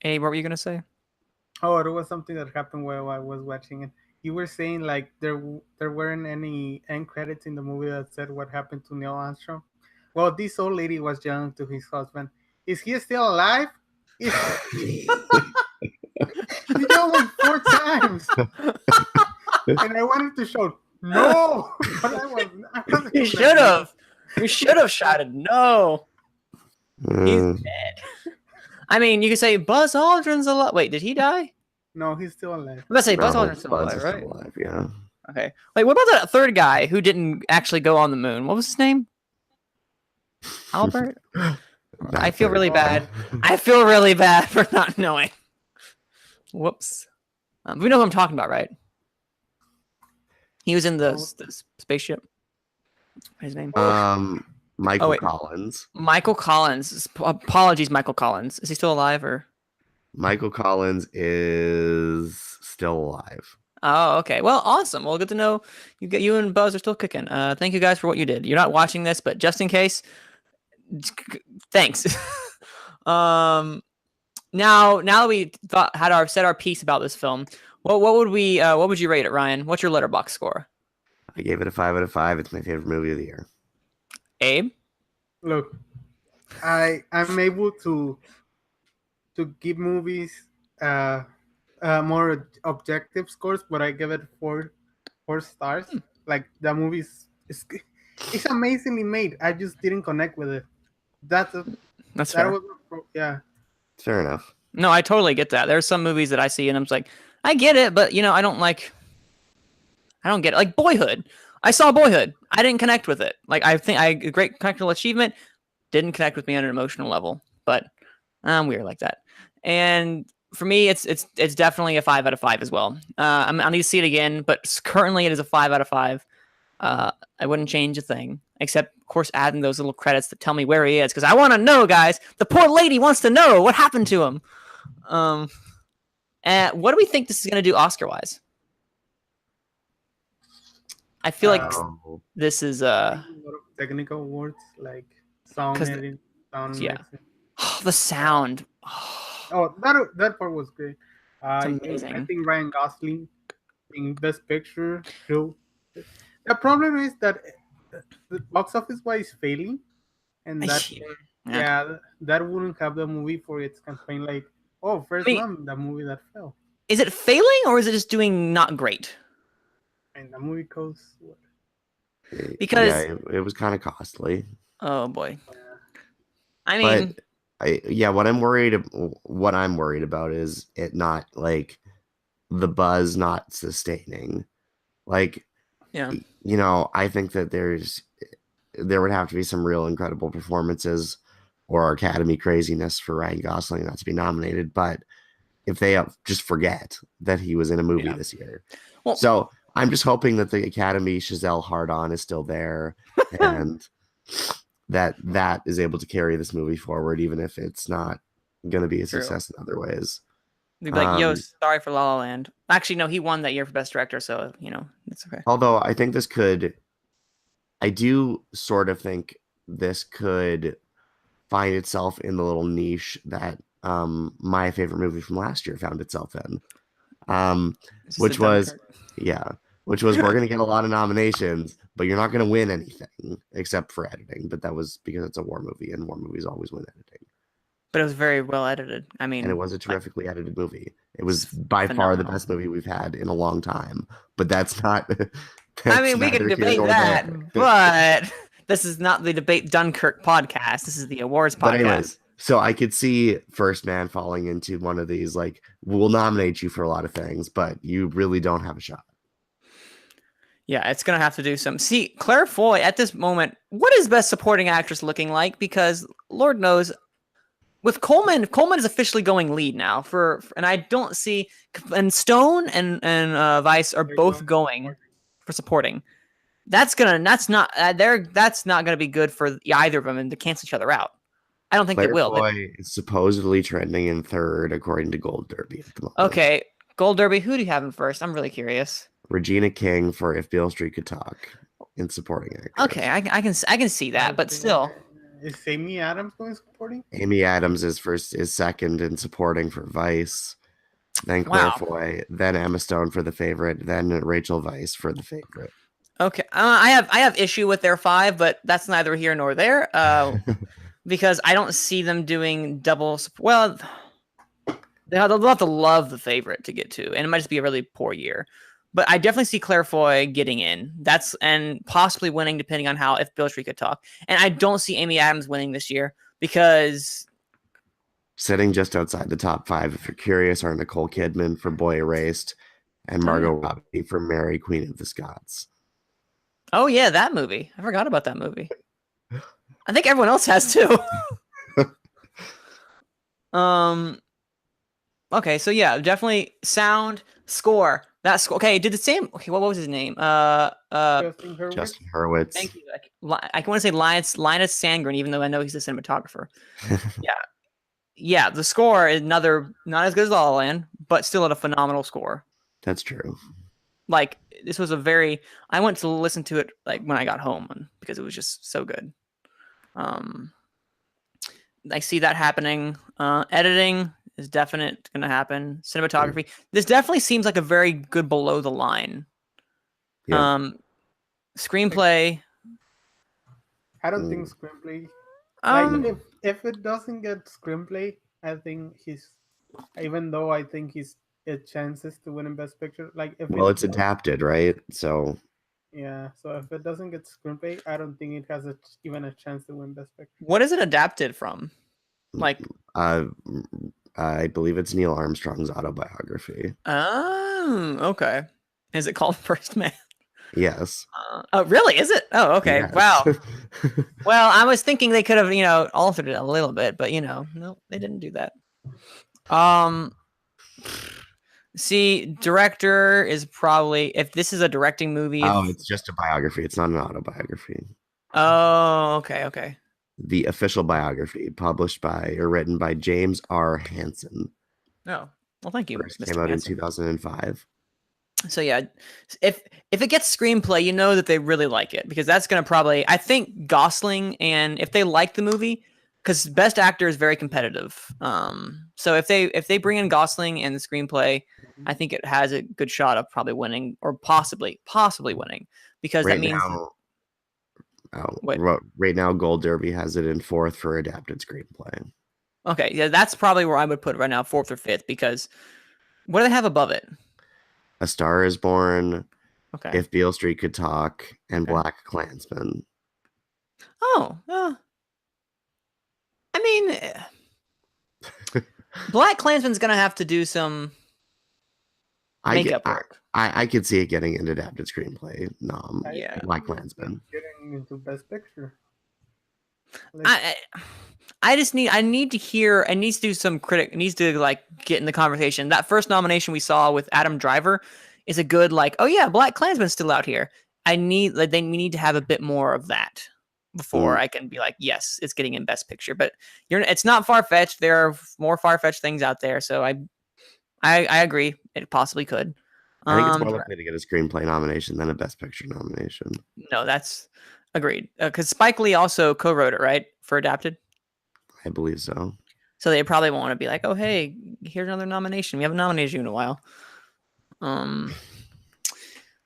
Hey, what were you gonna say? Oh, there was something that happened while I was watching it. You were saying like there weren't any end credits in the movie that said what happened to Neil Armstrong. Well, this old lady was yelling to his husband, "Is he still alive?" He yelled like 4 times, and I wanted to shout no, but I wasn't. You should have. You should have shouted no. He's dead. I mean, you could say Buzz Aldrin's alive. Wait, did he die? No, he's still alive. Let's say Buzz Aldrin's still alive, right? Still alive, yeah. Okay. Wait, what about that third guy who didn't actually go on the moon? What was his name? Albert? I feel really bad. I feel really bad for not knowing. Whoops. We know who I'm talking about, right? He was in the spaceship. His name? Michael Collins. Michael Collins. Apologies, Michael Collins. Is he still alive or? Michael Collins is still alive. Oh, okay. Well, awesome. Well, good to know you and Buzz are still kicking. Thank you guys for what you did. You're not watching this, but just in case, thanks. Now that we said our piece about this film, what would you rate it, Ryan? What's your Letterboxd score? I gave it a 5 out of 5. It's my favorite movie of the year. Abe? Look, I'm able to give movies more objective scores, but I give it four stars. Like the movie it's amazingly made. I just didn't connect with it. That's fair. Fair enough. No, I totally get that. There's some movies that I see and I'm just like, I get it, but I don't get it. Like Boyhood. I saw Boyhood. I didn't connect with it. Like I think a great technical achievement didn't connect with me on an emotional level, but I'm weird like that. And for me, it's definitely a 5 out of 5 as well. I need to see it again, but currently it is a 5 out of 5. I wouldn't change a thing, except of course adding those little credits that tell me where he is, because I want to know, guys. The poor lady wants to know what happened to him. And what do we think this is gonna do Oscar-wise? I feel like this is a lot of technical awards like sound editing, sound mixing. The sound. Oh, that part was great. I think Ryan Gosling in Best Picture. The problem is that the box office wise failing, and that that wouldn't have the movie for its campaign. Like, First Man, the movie that fell. Is it failing or is it just doing not great? And the movie costs what? Because it was kind of costly. Oh boy. I mean, what I'm worried about is it not like the buzz not sustaining. Like, I think that there would have to be some real incredible performances or Academy craziness for Ryan Gosling not to be nominated. But if they just forget that he was in a movie this year, so I'm just hoping that the Academy Chazelle hard-on is still there and that is able to carry this movie forward, even if it's not going to be a success in other ways. We'd be like, sorry for La La Land. Actually, no, he won that year for Best Director, so, it's okay. Although I think I do sort of think this could find itself in the little niche that my favorite movie from last year found itself in, which was we're going to get a lot of nominations, but you're not going to win anything except for editing. But that was because it's a war movie, and war movies always win editing. But it was very well edited. I mean, and it was a terrifically edited movie. It was by far the best movie we've had in a long time. But that's not. I mean, we can debate that, but this is not the Debate Dunkirk podcast. This is the awards podcast. But anyways, so I could see First Man falling into one of these, like, we'll nominate you for a lot of things, but you really don't have a shot. Yeah, it's going to have to do some. See, Claire Foy, at this moment, what is Best Supporting Actress looking like? Because Lord knows, with Coleman is officially going lead now. And I don't see, and Stone and Vice are both going for supporting. That's not gonna be good for either of them, and to cancel each other out. I don't think Claire they will. Foy is supposedly trending in third according to Gold Derby at the moment. Okay, Gold Derby. Who do you have in first? I'm really curious. Regina King for If Beale Street Could Talk in supporting actress. Okay, I can see that, but still. Is Amy Adams going supporting? Amy Adams is second in supporting for Vice. Then Claire Foy, then Emma Stone for The Favorite, then Rachel Weisz for The Favorite. Okay, I have issue with their 5, but that's neither here nor there. Because I don't see them doing double. Well, they'll have to love The Favorite to get to, and it might just be a really poor year. But I definitely see Claire Foy getting in. And possibly winning, depending on how If Beale Street Could Talk. And I don't see Amy Adams winning this year because sitting just outside the top 5, if you're curious, are Nicole Kidman for Boy Erased and Margot Robbie for Mary, Queen of the Scots. Oh yeah, that movie. I forgot about that movie. I think everyone else has too. Okay, so yeah, definitely sound, score. That score. Okay, did the same. Okay, what was his name? Justin Hurwitz. Thank you. I want to say Linus Sandgren, even though I know he's a cinematographer. Yeah. The score is not as good as La La Land, but still at a phenomenal score. That's true. Like, this was I went to listen to it like when I got home because it was just so good. I see that happening. Editing is definitely going to happen. Cinematography. This definitely seems like a very good below the line. Yeah. Screenplay. I don't think screenplay. If it doesn't get screenplay, I think even though I think he's chances to win in Best Picture. It's adapted, right? So. Yeah, so if it doesn't get screenplay, I don't think it has even a chance to win Best Picture. What is it adapted from? I believe it's Neil Armstrong's autobiography. Oh, okay. Is it called First Man? Yes. Oh, really? Is it? Oh, okay. Yes. Wow. Well, I was thinking they could have, altered it a little bit, but no, they didn't do that. See, director is probably, if this is a directing movie. It's just a biography. It's not an autobiography. Oh, okay. The official biography, published by or written by James R. Hansen. Oh, well, thank you. First Mr. came out Hansen. in 2005. So yeah, if it gets screenplay, you know that they really like it, because that's gonna probably, I think Gosling, and if they like the movie, because Best Actor is very competitive. So if they bring in Gosling and the screenplay, I think it has a good shot of probably winning, or possibly winning, because Right that means right now Gold Derby has it in 4th for adapted screenplay. Okay, yeah, that's probably where I would put it right now, 4th or 5th, because what do they have above it? A Star is Born, Okay. If Beale Street Could Talk, and Black Klansman. Oh, I mean, Black Klansman's gonna have to do some makeup work. I could see it getting an adapted screenplay. Yeah. Black Klansman getting into Best Picture. I need to hear. I need to do some critic. It needs to like get in the conversation. That first nomination we saw with Adam Driver is a good like. Oh yeah, Black Klansman's still out here. We need to have a bit more of that before I can be like, yes, it's getting in Best Picture. But it's not far fetched. There are more far fetched things out there. So I agree. It possibly could. I think it's more likely to get a screenplay nomination than a Best Picture nomination. No, that's agreed. Because Spike Lee also co-wrote it, right, for adapted. I believe so. So they probably want to be like, oh, hey, here's another nomination. We haven't nominated you in a while.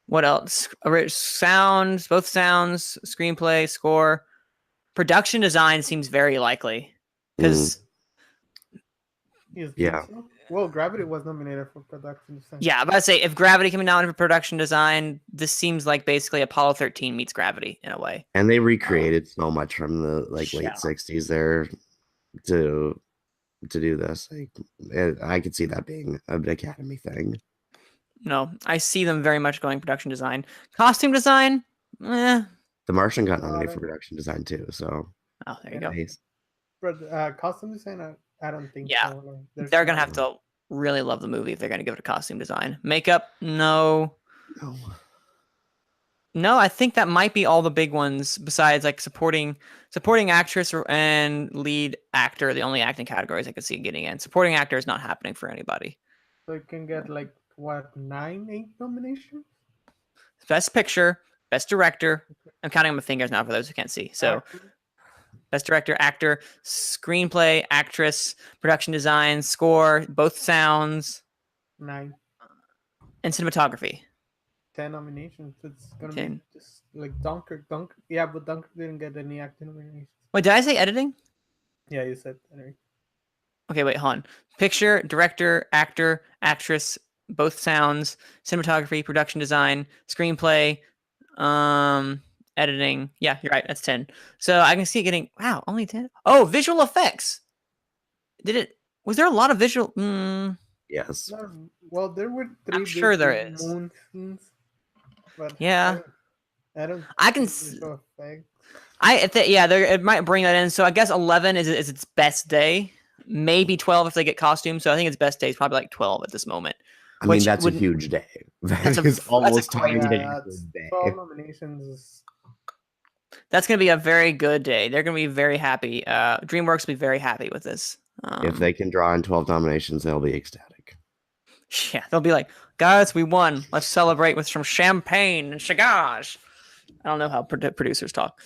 What else? Sounds, both sounds, screenplay, score, production design seems very likely. Because yeah. Well, Gravity was nominated for production design. Yeah, I'm about to say, if Gravity can be nominated for production design, this seems like basically Apollo 13 meets Gravity in a way. And they recreated so much from the late 60s there to do this. I could see that being an Academy thing. No, I see them very much going production design. Costume design, The Martian got nominated for production design too, so. Oh, there you go. But costume design, I don't think so. Like, they're going to have to really love the movie if they're going to give it a costume design. Makeup, no. No, I think that might be all the big ones besides like supporting actress and lead actor. The only acting categories I could see getting in. Supporting actor is not happening for anybody. So it can get like, what, 9, 8 nominations? Best Picture, Best Director. I'm counting on my fingers now for those who can't see. So Best Director, Actor, Screenplay, Actress, Production Design, Score, both sounds. 9. And Cinematography. 10 nominations. It's gonna be just like Dunkirk. Yeah, but Dunkirk didn't get any acting nominations. Wait, did I say editing? Yeah, you said editing. Okay, wait, hold on. Picture, Director, Actor, Actress, both sounds, Cinematography, Production Design, Screenplay, editing. Yeah, you're right. That's 10. So I can see it getting, wow, only 10. Oh, visual effects. Was there a lot of visual? Yes. Well, there were 3. I'm sure there is. Moon scenes, but yeah. I can it might bring that in. So I guess 11 is its best day. Maybe 12 if they get costumes. So I think its best day is probably like 12 at this moment. I mean, that's a huge day. That is almost 20 days. 12 nominations. That's going to be a very good day. They're going to be very happy. DreamWorks will be very happy with this. If they can draw in 12 nominations, they'll be ecstatic. Yeah, they'll be like, guys, we won. Let's celebrate with some champagne and cigars. I don't know how producers talk.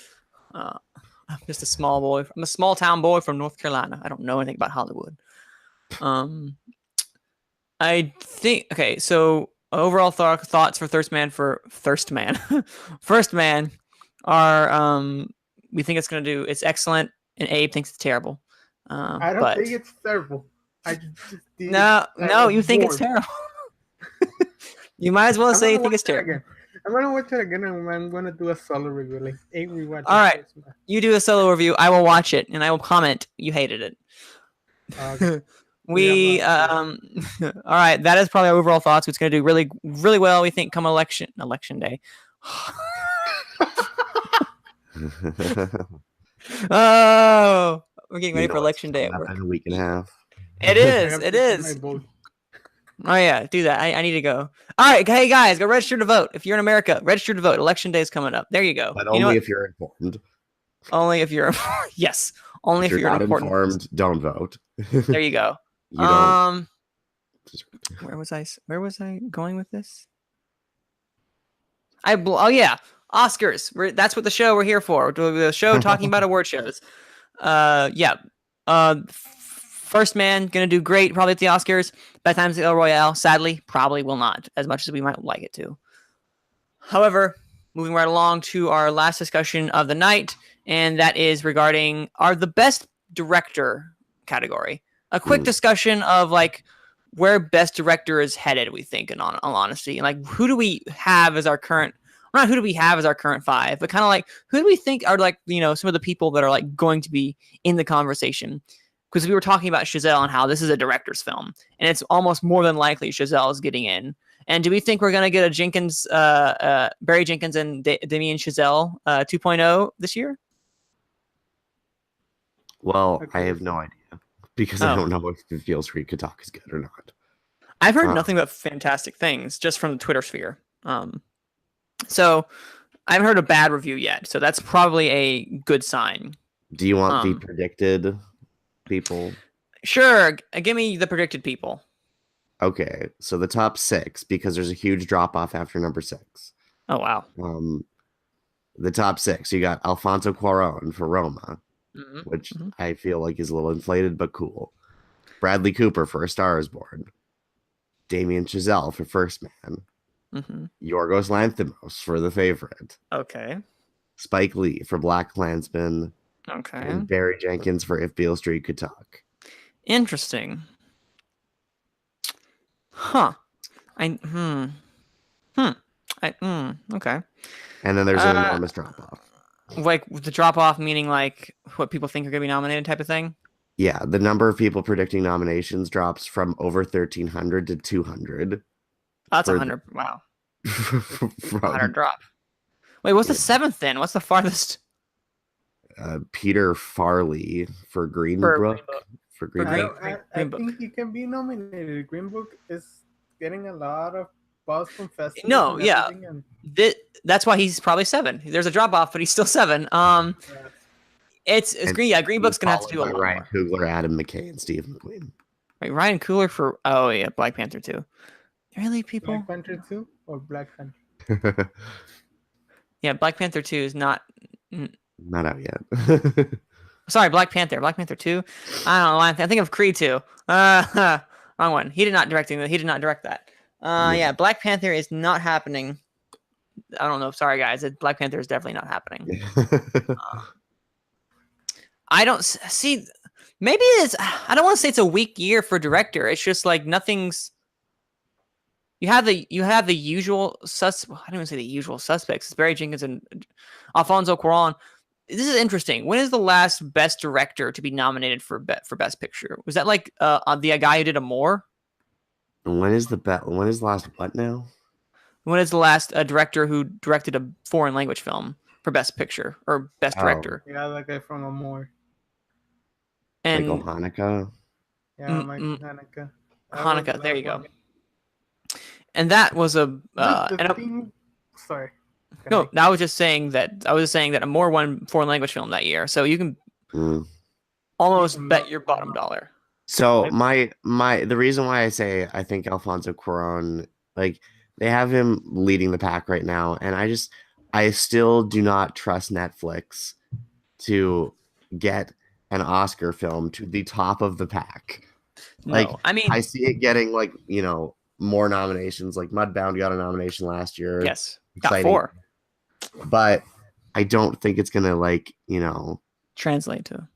I'm just a small boy. I'm a small town boy from North Carolina. I don't know anything about Hollywood. I think, okay, so overall thoughts for First Man are, we think it's going to do, it's excellent, and Abe thinks it's terrible. I don't think it's terrible. No, you think it's terrible. You might as well say you think it's terrible. I'm gonna watch it again, and I'm gonna do a solo review. Like, rewatch. All right, you do a solo review. I will watch it, and I will comment. You hated it. All right. That is probably our overall thoughts. It's gonna do really, really well. We think come election day. Oh, we're getting ready for election day. In a week and a half. It is. Oh yeah, do that. I need to go. All right, hey guys, go register to vote. If you're in America, register to vote. Election day is coming up. There you go. But you know only what? if you're informed. Only if you're yes. Only If if you're you're an not important. informed, don't vote. There you go. You don't. Where was I going with this? Oh yeah, Oscars. That's what the show we're here for. The show talking about award shows. Yeah. First Man gonna do great probably at the Oscars. Bad Times at Royale, sadly, probably will not as much as we might like it to. However, moving right along to our last discussion of the night, and that is regarding the best director category. A quick discussion of like where best director is headed, we think, in all honesty. And like who do we have as our current not who do we have as our current five, but kind of like who do we think are like, some of the people that are like going to be in the conversation. Because we were talking about Chazelle and how this is a director's film, and it's almost more than likely Chazelle is getting in. And do we think we're going to get a Jenkins, Barry Jenkins and Damien Chazelle 2.0 this year? Well, I have no idea because I don't know if it feels free could talk is good or not. I've heard nothing but fantastic things just from the Twitter sphere. So I haven't heard a bad review yet. So that's probably a good sign. Do you want the predicted people? Sure. Give me the predicted people. Okay, so the top 6, because there's a huge drop off after number 6. Oh wow. The top 6, you got Alfonso Cuarón for Roma, which I feel like is a little inflated but cool. Bradley Cooper for A Star Is Born. Damien Chazelle for First Man. Yorgos Lanthimos for The Favorite. Okay. Spike Lee for Black Klansman. Okay. And Barry Jenkins for If Beale Street Could Talk. Interesting. Huh. Okay. And then there's an enormous drop off. Like the drop off meaning like what people think are going to be nominated type of thing? Yeah, the number of people predicting nominations drops from over 1,300 to 200. That's 100. Wow. From 100 drop. Wait, what's the 7th then? What's the farthest? Peter Farley for Green Book. For Green Book. I think he can be nominated. Green Book is getting a lot of buzz from festivals. No, yeah. That's why he's probably 7. There's a drop off, but he's still 7. It's Green. Yeah, Green Book's gonna have to do a lot Ryan more. Coogler, Adam McKay, and Steve McQueen. Wait, Ryan Coogler for Black Panther 2. Really, people? Black Panther 2 or Black Panther? Yeah, Black Panther 2 is not out yet. Sorry, Black Panther. Black Panther 2. I don't know. I think of Creed 2. Wrong one. He did not direct that. Yeah, Black Panther is not happening. I don't know. Sorry, guys. Black Panther is definitely not happening. I don't see. Maybe it's. I don't want to say it's a weak year for director. It's just like nothing's. You have the usual I don't even say the usual suspects. It's Barry Jenkins and Alfonso Cuarón. This is interesting. When is the last best director to be nominated for best picture? Was that like the guy who did Amour? When is the last what now? When is the last director who directed a foreign language film for best picture or best director? Yeah, that guy from Amour. And Michael Haneke. Yeah, Michael Haneke. Haneke, there you go. And that was sorry. No, I was just saying that Amour won foreign language film that year, so you can almost bet your bottom dollar. So the reason why I say I think Alfonso Cuarón, like they have him leading the pack right now, and I still do not trust Netflix to get an Oscar film to the top of the pack. Like, no, I mean, I see it getting like more nominations. Like Mudbound got a nomination last year. Yes, exciting. got 4. But I don't think it's gonna translate to.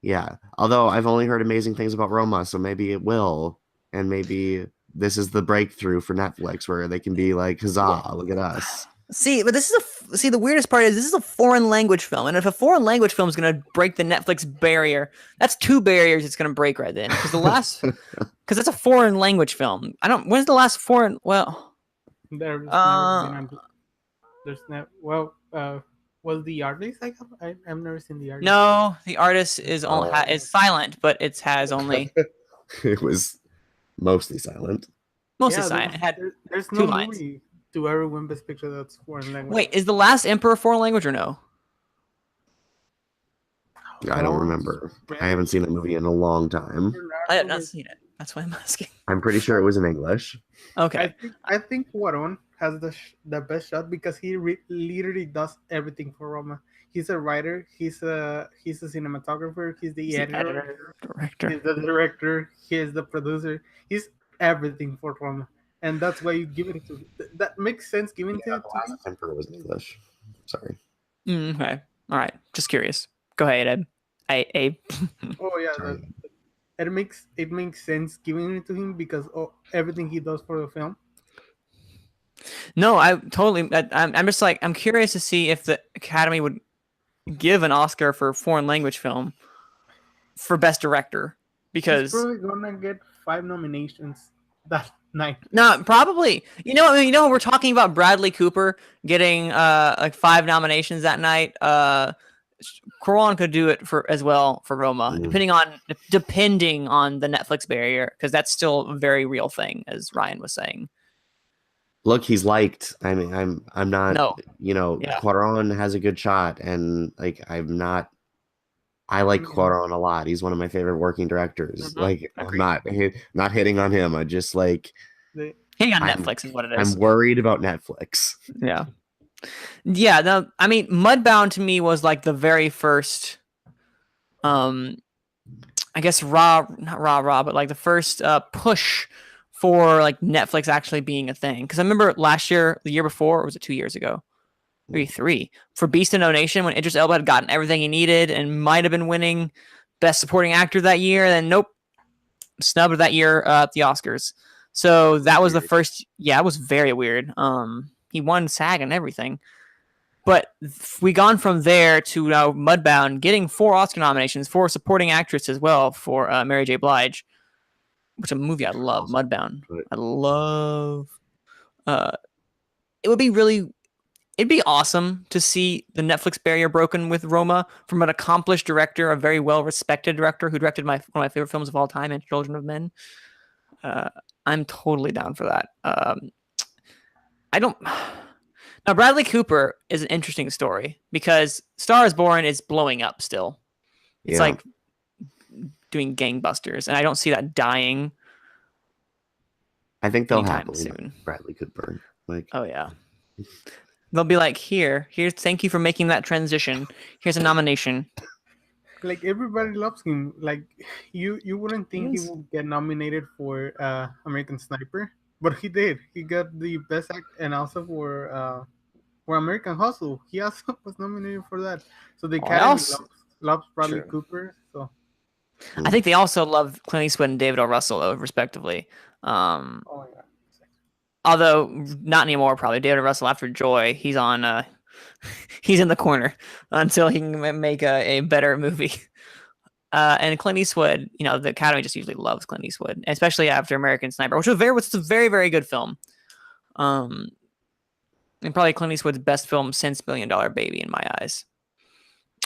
Yeah, although I've only heard amazing things about Roma, so maybe it will, and maybe this is the breakthrough for Netflix where they can be like, "Huzzah! Look at us." See, but the weirdest part is this is a foreign language film, and if a foreign language film is gonna break the Netflix barrier, that's 2 barriers it's gonna break right then. Because because it's a foreign language film. When's the last foreign? Well, there's was The Artist? I've never seen The Artist. No, The Artist is silent, but it has only. It was mostly silent. Mostly Yeah, silent. It had there's 2 no lines. movie to ever win Best Picture that's foreign language. Wait, is The Last Emperor a foreign language or no? I don't No, remember. I haven't Spanish, seen the movie in a long time. I have not international. seen it. That's why I'm asking. I'm pretty sure it was in English. Okay. I think Cuarón has the best shot because he literally does everything for Roma. He's a writer. He's a cinematographer. He's the He's the editor. editor, director. He's the director. He is the producer. He's everything for Roma, and that's why you give it to. That makes sense giving Yeah, it the to him. last Emperor was in English. Sorry. Okay. All right. Just curious. Go ahead, Ed. Abe. Oh yeah, Sorry. it makes sense giving it to him because everything he does for the film. No, I totally. I'm just like, I'm curious to see if the Academy would give an Oscar for foreign language film for Best Director, He's because probably gonna get 5 nominations that night. no, probably. We're talking about Bradley Cooper getting like 5 nominations that night. Cuarón could do it for as well for Roma, Mm. depending on the Netflix barrier, because that's still a very real thing, as Ryan was saying. Look, he's liked. I mean, I'm not. No. Yeah. Cuarón has a good shot, and like I'm not. I like Cuarón a lot. He's one of my favorite working directors. Mhm. Like Agreed. I'm not hitting on him. I just like Hitting on Netflix is what it is. I'm worried about Netflix. Yeah. Yeah, no, I mean, Mudbound to me was like the very first, I guess not raw, but like the first push for like Netflix actually being a thing. Because I remember last year, the year before, or was it 2 years ago? Maybe 3, for Beast of No Nation, when Idris Elba had gotten everything he needed and might have been winning Best Supporting Actor that year, then nope, snubbed that year at the Oscars. So that was the first. Yeah, it was very weird. He won SAG and everything. But we gone from there to now Mudbound getting 4 Oscar nominations, 4 supporting actress as well for Mary J. Blige, which is a movie I love. Mudbound, I love. It'd be awesome to see the Netflix barrier broken with Roma from an accomplished director, a very well respected director who directed one of my favorite films of all time, and Children of Men. I'm totally down for that. I don't. Now, Bradley Cooper is an interesting story because Star is Born is blowing up still. It's like doing gangbusters, and I don't see that dying. I think they'll anytime happily soon. Bradley Cooper. Like, oh yeah, they'll be like, here's thank you for making that transition. Here's a nomination. Like everybody loves him. Like you wouldn't think he would get nominated for American Sniper, but he did. He got the best act, and also for American Hustle. He also was nominated for that. So the Academy loves Bradley Cooper. So I think they also love Clint Eastwood and David O. Russell, though, respectively. oh yeah. Although not anymore, probably. David O. Russell, after Joy, he's on. He's in the corner until he can make a better movie. And Clint Eastwood, the Academy just usually loves Clint Eastwood, especially after American Sniper, which was a very, very good film. And probably Clint Eastwood's best film since $1 Billion Baby in my eyes.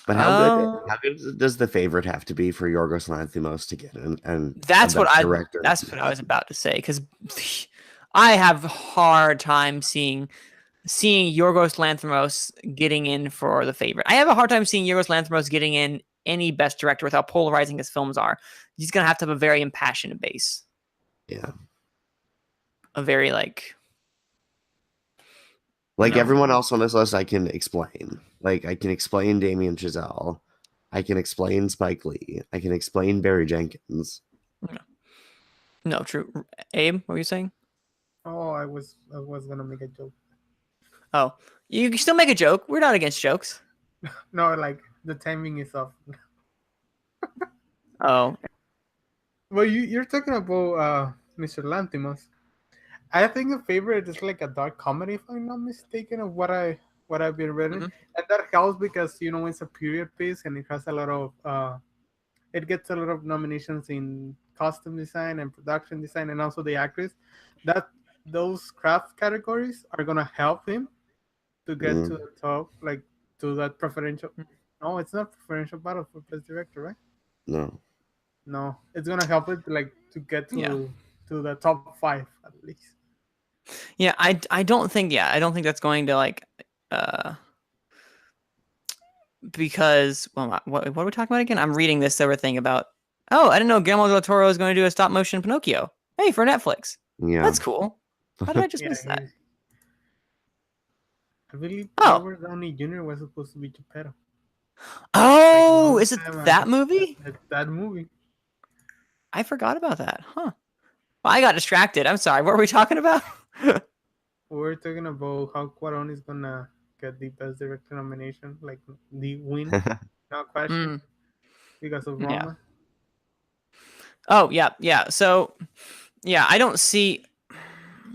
But how good does The Favorite have to be for Yorgos Lanthimos to get in? And that's what I was about to say, because I have a hard time seeing Yorgos Lanthimos getting in for The Favorite. I have a hard time seeing Yorgos Lanthimos getting in any Best Director with how polarizing his films are. He's gonna have to have a very impassioned base. Yeah. A very everyone else on this list, I can explain. Like, I can explain Damien Chazelle. I can explain Spike Lee. I can explain Barry Jenkins. No, true. Abe, what were you saying? Oh, I was gonna make a joke. Oh, you can still make a joke. We're not against jokes. No, like the timing is off. Oh. Well, you're talking about Mr. Lanthimos. I think The Favorite is like a dark comedy, if I'm not mistaken, of what I've been reading, and that helps because it's a period piece and it has a lot of it gets a lot of nominations in costume design and production design, and also the actress. That those craft categories are gonna help him to get to the top, like to that preferential. No, it's not preferential battle for best director, right? No, it's gonna help it to get to to the top 5 at least. Yeah, I don't think that's going to like because what are we talking about again? I'm reading this other thing about I didn't know Guillermo del Toro is going to do a stop motion Pinocchio. Hey, for Netflix. Yeah. That's cool. How did I just Yeah, miss that? I believe Oh. Robert Downey Jr. was supposed to be Geppetto. Oh, Like, is it that movie? That movie. I forgot about that. Huh. Well, I got distracted. I'm sorry. What were we talking about? We're talking about how Cuarón is gonna get the best director nomination, like the win, no question, because of Yeah. Roma. Oh, yeah. So, yeah, I don't see.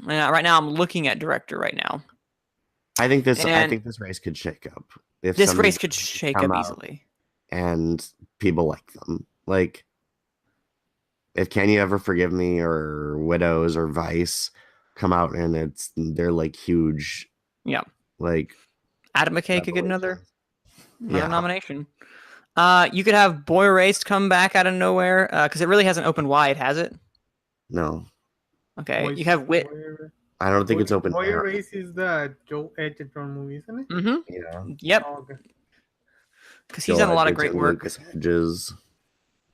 Right now, I'm looking at director right now. I think this race could shake up. If this race could shake up easily, and people like them. Like, if Can You Ever Forgive Me or Widows or Vice come out and they're like huge. Yeah. Like, Adam McKay could get another nomination. You could have Boy Erased come back out of nowhere because it really hasn't opened wide, has it? No. Okay. You have Wit. I don't think it's open. Boy Erased is the Joe Edgerton movie, isn't it? Mm-hmm. Yeah. Yep. Oh, okay. Because he's done a lot of great work. Lucas Hedges.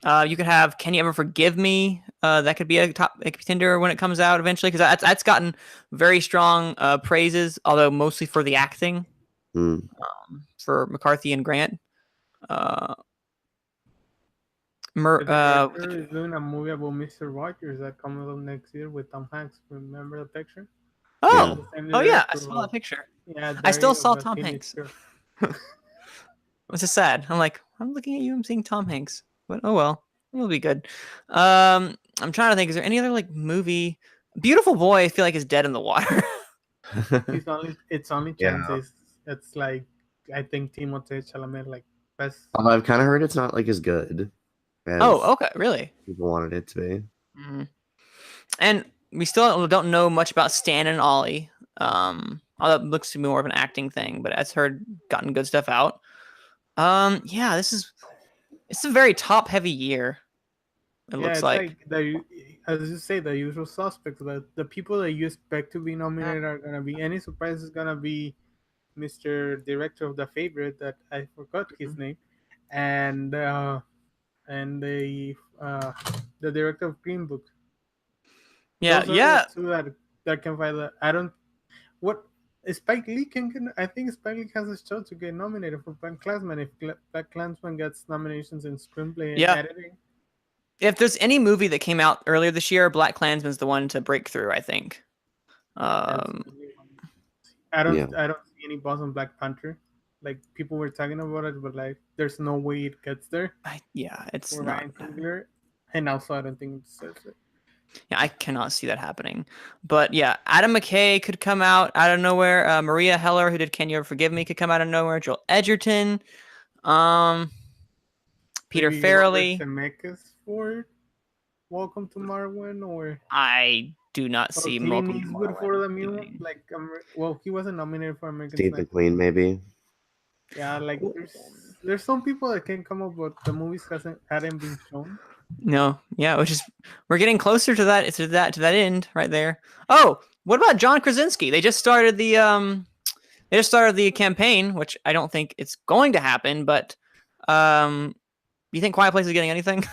You could have Can You Ever Forgive Me? That could be a top contender when it comes out eventually, because that's gotten very strong praises, although mostly for the acting for McCarthy and Grant. The director is doing a movie about Mr. Rogers that comes out next year with Tom Hanks. Remember the picture? Oh, yeah, I saw that picture. Yeah, I still saw Tom Hanks. Which is sad. I'm looking at you. I'm seeing Tom Hanks. But oh well, it'll be good. I'm trying to think. Is there any other like movie? Beautiful Boy, I feel like is dead in the water. It's only chances. Yeah. It's like I think Timothée Chalamet like best. I've kind of heard it's not like as good. Okay, really? People wanted it to be. Mm-hmm. And we still don't know much about Stan and Ollie. Although it looks to be more of an acting thing, but I've heard gotten good stuff out. Yeah, it's a very top heavy year. It looks like as you say, the usual suspects. The people that you expect to be nominated are gonna be. Any surprise is gonna be Mr. Director of The Favorite, that I forgot his name, and the director of Green Book. Yeah, Those are the two that can find that. I don't. What Spike Lee can. I think Spike Lee has a shot to get nominated for BlacKkKlansman if BlacKkKlansman gets nominations in screenplay and editing. If there's any movie that came out earlier this year, BlacKkKlansman's the one to break through, I think. I don't see any buzz on Black Panther. Like, people were talking about it, but like there's no way it gets there. It's not. And also I don't think it deserves it. Yeah, I cannot see that happening. But yeah, Adam McKay could come out of nowhere. Maria Heller, who did Can You Ever Forgive Me, could come out of nowhere. Joel Edgerton. Peter Farrelly. Zemeckis for Welcome to Marwen, or I do not see Welcome to Marwen for the new like he wasn't nominated for American Steve McQueen, maybe. Yeah, like there's some people that can come up, but the movies hadn't been shown. No, yeah, we're getting closer to that end right there. Oh, what about John Krasinski? They just started the campaign, which I don't think it's going to happen, but you think Quiet Place is getting anything?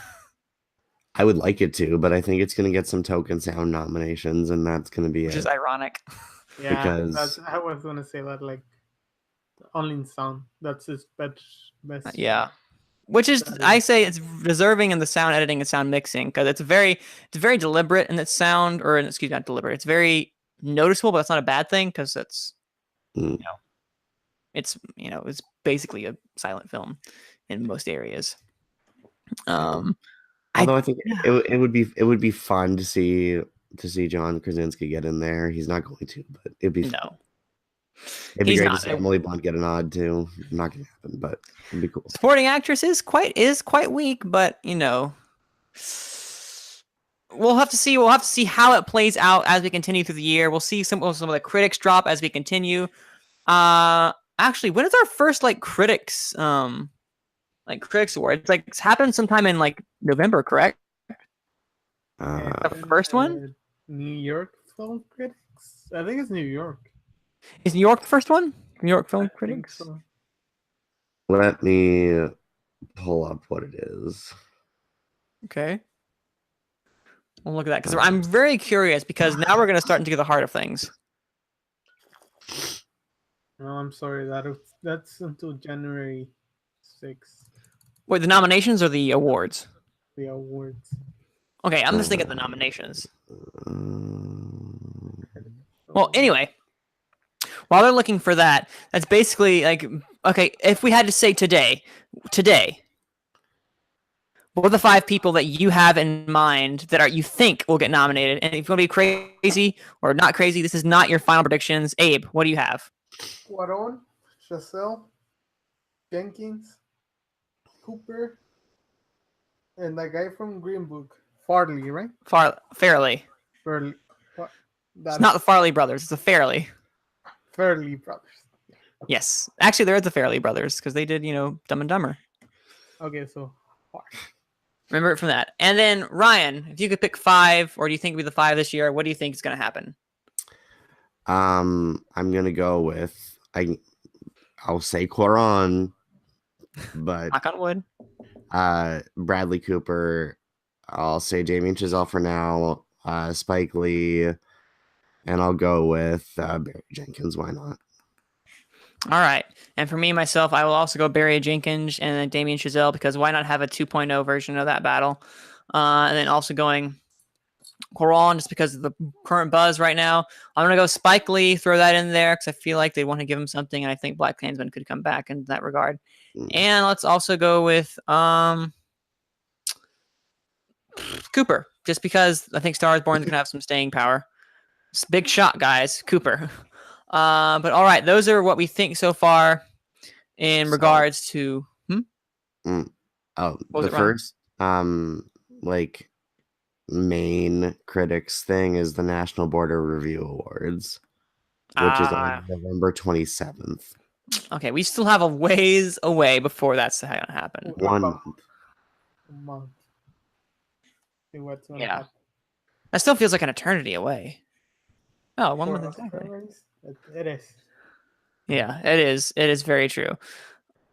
I would like it to, but I think it's going to get some token sound nominations, and that's going to be which is ironic. Yeah, because I was going to say that, like, only in sound. That's his best. Yeah. Which is, I say it's deserving in the sound editing and sound mixing, because it's very deliberate in its sound, or excuse me, not deliberate. It's very noticeable, but that's not a bad thing, because it's, it's basically a silent film in most areas. Although I think it would be fun to see John Krasinski get in there. He's not going to, but it'd be fun. It'd be great to see Emily Blunt get a nod too. Not gonna happen, but it'd be cool. Supporting actress is quite weak, but we'll have to see. We'll have to see how it plays out as we continue through the year. We'll see some of the critics drop as we continue. Actually, when is our first critics award? It's happened sometime in November, correct? Uh, The first one? New York Film Critics. I think it's New York. Is New York the first one? New York Film I think Critics? so. let me pull up what it is. Okay. We'll look at that because I'm very curious because now we're going to start into the heart of things. No, I'm sorry. That's until January 6th. Wait, the nominations or the awards? The awards. Okay, I'm just thinking the nominations. Um, Well, anyway, while they're looking for that, that's basically like, okay, if we had to say today, what are the 5 people that you have in mind that you think will get nominated? And if you want to be crazy or not crazy, this is not your final predictions. Abe, what do you have? Cuarón, Chazelle, Jenkins, Cooper, and that guy from Green Book, Farley, right? Fairly. Farley. What? It's not the Farley brothers. It's the Fairley. Farley brothers. Yes. Actually, there is the Fairley brothers because they did, Dumb and Dumber. Okay, so Remember it from that. And then, Ryan, if you could pick 5, or do you think it'll be the 5 this year, what do you think is going to happen? I'm gonna go with I'll say Quaron, but Knock on wood. Bradley Cooper. I'll say Damien Chazelle for now. Spike Lee, and I'll go with Barry Jenkins. Why not? All right. And for me, myself, I will also go Barry Jenkins and then Damien Chazelle because why not have a 2.0 version of that battle? And then also going Quaron just because of the current buzz right now. I'm going to go Spike Lee, throw that in there because I feel like they want to give him something, and I think Black Klansman could come back in that regard. And let's also go with Cooper, just because I think Star is Born is going to have some staying power. It's a big shot, guys. Cooper. But all right, those are what we think so far in regards to. The first like main critics thing is the National Board of Review Awards, which is on November 27th. Okay, we still have a ways away before that's going to happen. 1 month. Yeah, that still feels like an eternity away. Oh, 1 month exactly. It is. Yeah, it is. It is very true.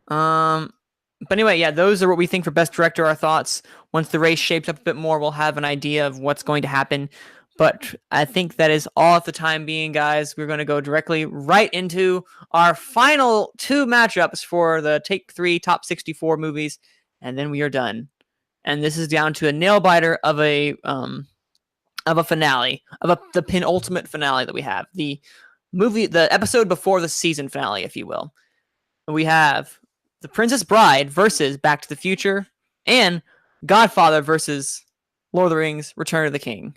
But anyway, yeah, those are what we think for Best Director, our thoughts. Once the race shapes up a bit more, we'll have an idea of what's going to happen. But I think that is all at the time being, guys. We're going to go directly right into our final 2 matchups for the Take 3 Top 64 movies, and then we are done. And this is down to a nail-biter of a finale, the penultimate finale that we have. The episode before the season finale, if you will. We have The Princess Bride versus Back to the Future, and Godfather versus Lord of the Rings, Return of the King,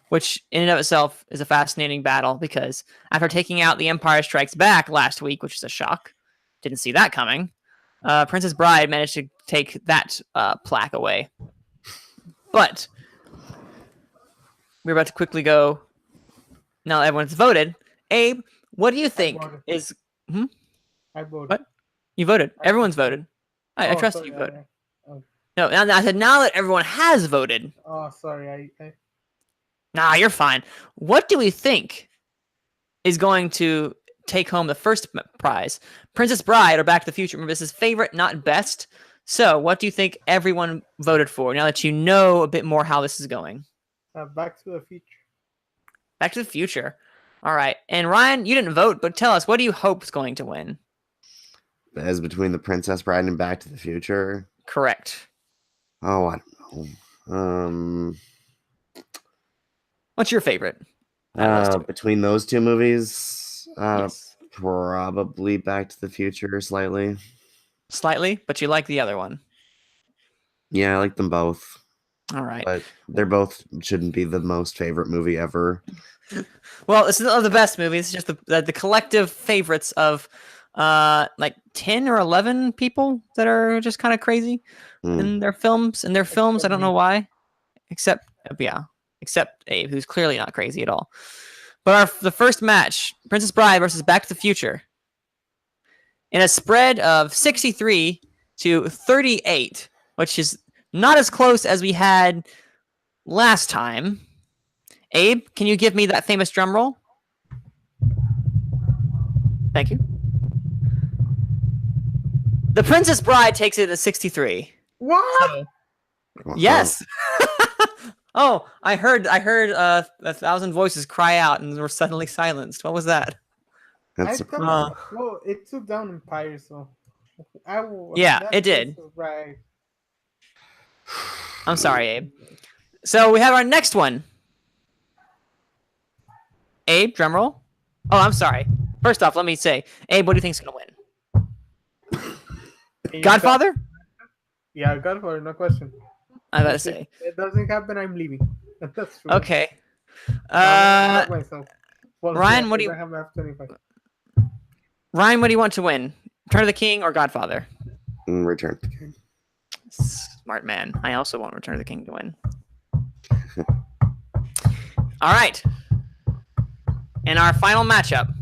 which in and of itself is a fascinating battle because after taking out The Empire Strikes Back last week, which is a shock, didn't see that coming, Princess Bride managed to take that plaque away. But we're about to quickly go, now that everyone's voted. Abe, what do you think is... I voted. What? You voted. Everyone's voted. I trust you voted. Oh. No, I said now that everyone has voted. Oh, sorry. Nah, you're fine. What do we think is going to take home the first prize? Princess Bride or Back to the Future? Remember, this is favorite, not best. So what do you think everyone voted for now that you know a bit more how this is going? Back to the Future. Back to the Future. All right. And Ryan, you didn't vote, but tell us, what do you hope is going to win? As between The Princess Bride and Back to the Future? Correct. Oh, I don't know. What's your favorite? Between those 2 movies, Yes. Probably Back to the Future slightly. Slightly, but you like the other one. Yeah, I like them both. All right. But they're both shouldn't be the most favorite movie ever. Well, it's not the best movie. It's just the collective favorites of like 10 or 11 people that are just kind of crazy in their films. I don't know why, except Abe, who's clearly not crazy at all. But the first match, Princess Bride versus Back to the Future, in a spread of 63-38, which is not as close as we had last time. Abe, can you give me that famous drum roll? Thank you. The Princess Bride takes it at 63. What? So, yes. Oh, I heard 1,000 voices cry out and were suddenly silenced. What was that? That's Well, it took down Empire, so yeah, it did. Right. I'm sorry, Abe. So we have our next one. Abe, drum roll. Oh, I'm sorry. First off, let me say, Abe, what do you think's gonna win? Godfather? Yeah, Godfather, no question. I gotta say. It doesn't happen, I'm leaving. That's true. Okay. Ryan, what do you? Ryan, what do you want to win? Return of the King or Godfather? Return of the King. Smart man. I also want Return of the King to win. All right. And our final matchup.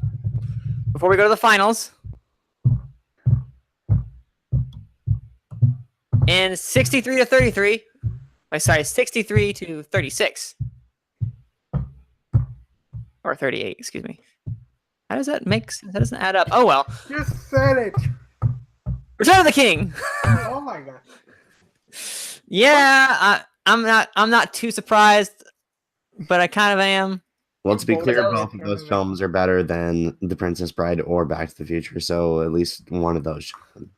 Before we go to the finals. In 63 to 33. Sorry, 63 to 36. Or 38, excuse me. How does that make sense? That doesn't add up. Oh, well. You said it. Return of the King. Oh, my God. Yeah, I'm not too surprised, but I kind of am. Well, to be clear, both of those films are better than The Princess Bride or Back to the Future, so at least one of those should win.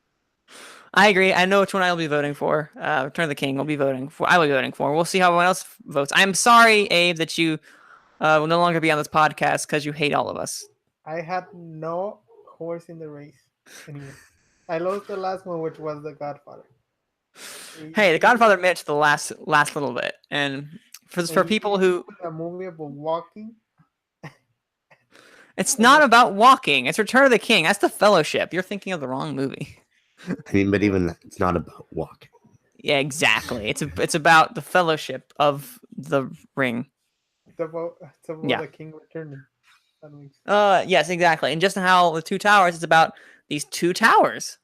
I agree. I know which one I will be voting for. Return of the King will be voting for. I will be voting for. We'll see how everyone else votes. I'm sorry, Abe, that you will no longer be on this podcast because you hate all of us. I had no horse in the race. Anyway, I lost the last one, which was The Godfather. Hey, The Godfather made it to the last little bit, and for people who a movie about walking. It's not about walking. It's Return of the King. That's The Fellowship. You're thinking of the wrong movie. I mean, but even that, it's not about walking. Yeah, exactly. It's about the Fellowship of the Ring. It's about the King returning. Yes, exactly. And just how the two towers, it's about these two towers.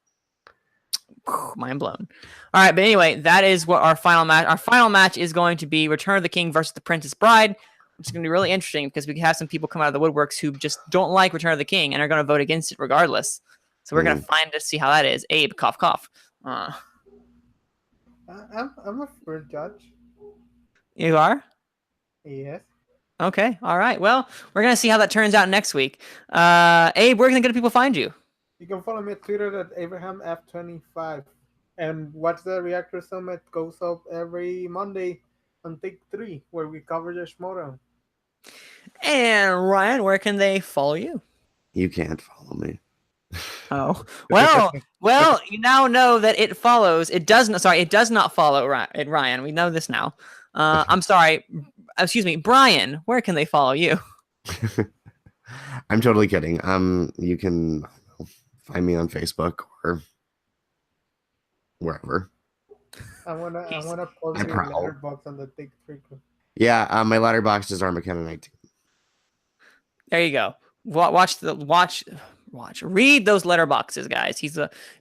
Mind blown. All right, but anyway, that is what our final match. Our final match is going to be Return of the King versus The Princess Bride, which is going to be really interesting because we have some people come out of the woodworks who just don't like Return of the King and are going to vote against it regardless. So we're going to find to see how that is. Abe, cough, cough. I'm a fair judge. You are? Yes. Okay. All right. Well, we're going to see how that turns out next week. Abe, where can people find you? You can follow me on Twitter at AbrahamF25 and watch the Reactor Summit. Goes up every Monday on Take 3, where we cover the Shmodown. And Ryan, where can they follow you? You can't follow me. Oh, well, you now know that it follows. It does not follow Ryan. We know this now. I'm sorry. Excuse me, Brian, where can they follow you? I'm totally kidding. You can find me on Facebook or wherever. I wanna post your letterbox on the Take 3. Yeah, my letterbox is RMcKenna19. There you go. Read those letterboxes, guys. He's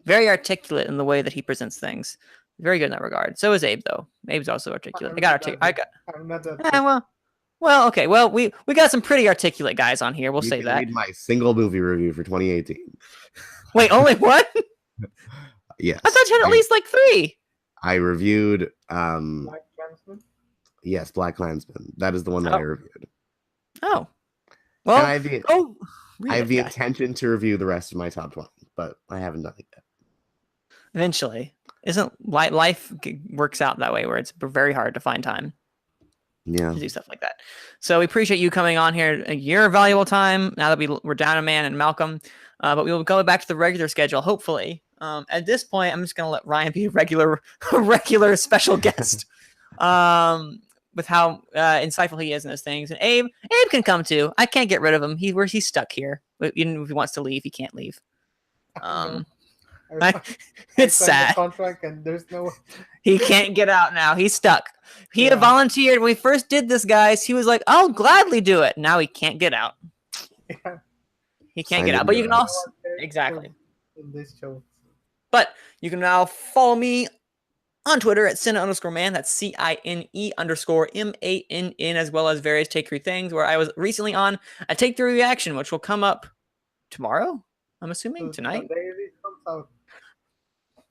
very articulate in the way that he presents things. Very good in that regard. So is Abe, though. Abe's also articulate. I'm not that. Well, okay. Well, we got some pretty articulate guys on here. We'll say that. Read my single movie review for 2018. Wait, only what? Yes. I thought you had at least like 3. I reviewed. Black Klansman? Yes, Black Klansman. That is the one that I reviewed. Oh. Well, I have the intention to review the rest of my top 20, but I haven't done it yet. Eventually. Isn't life works out that way where it's very hard to find time to do stuff like that. So we appreciate you coming on here. Your valuable time now that we're down a man and Malcolm, but we will go back to the regular schedule, hopefully. At this point, I'm just going to let Ryan be a regular special guest with how insightful he is in those things. And Abe can come too. I can't get rid of him. He's stuck here. Even if he wants to leave, he can't leave. It's sad. Contract and there's no. He can't get out now. He's stuck. He had volunteered when we first did this, guys. He was like, "I'll gladly do it." Now he can't get out. Yeah. He can't get out. But you can also exactly in this show. But you can now follow me on Twitter at Cine_man. That's CINE_MANN, as well as various Take 3 things, where I was recently on a Take 3 reaction, which will come up tomorrow, I'm assuming, tonight. The day it comes out.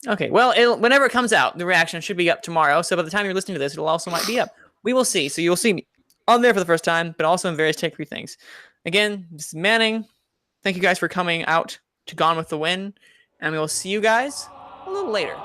Okay, well, whenever it comes out, the reaction should be up tomorrow. So by the time you're listening to this, it'll also might be up. We will see. So you'll see me on there for the first time, but also in various Take 3 things. Again, this is Manning. Thank you guys for coming out to Gone with the Wind, and we will see you guys a little later.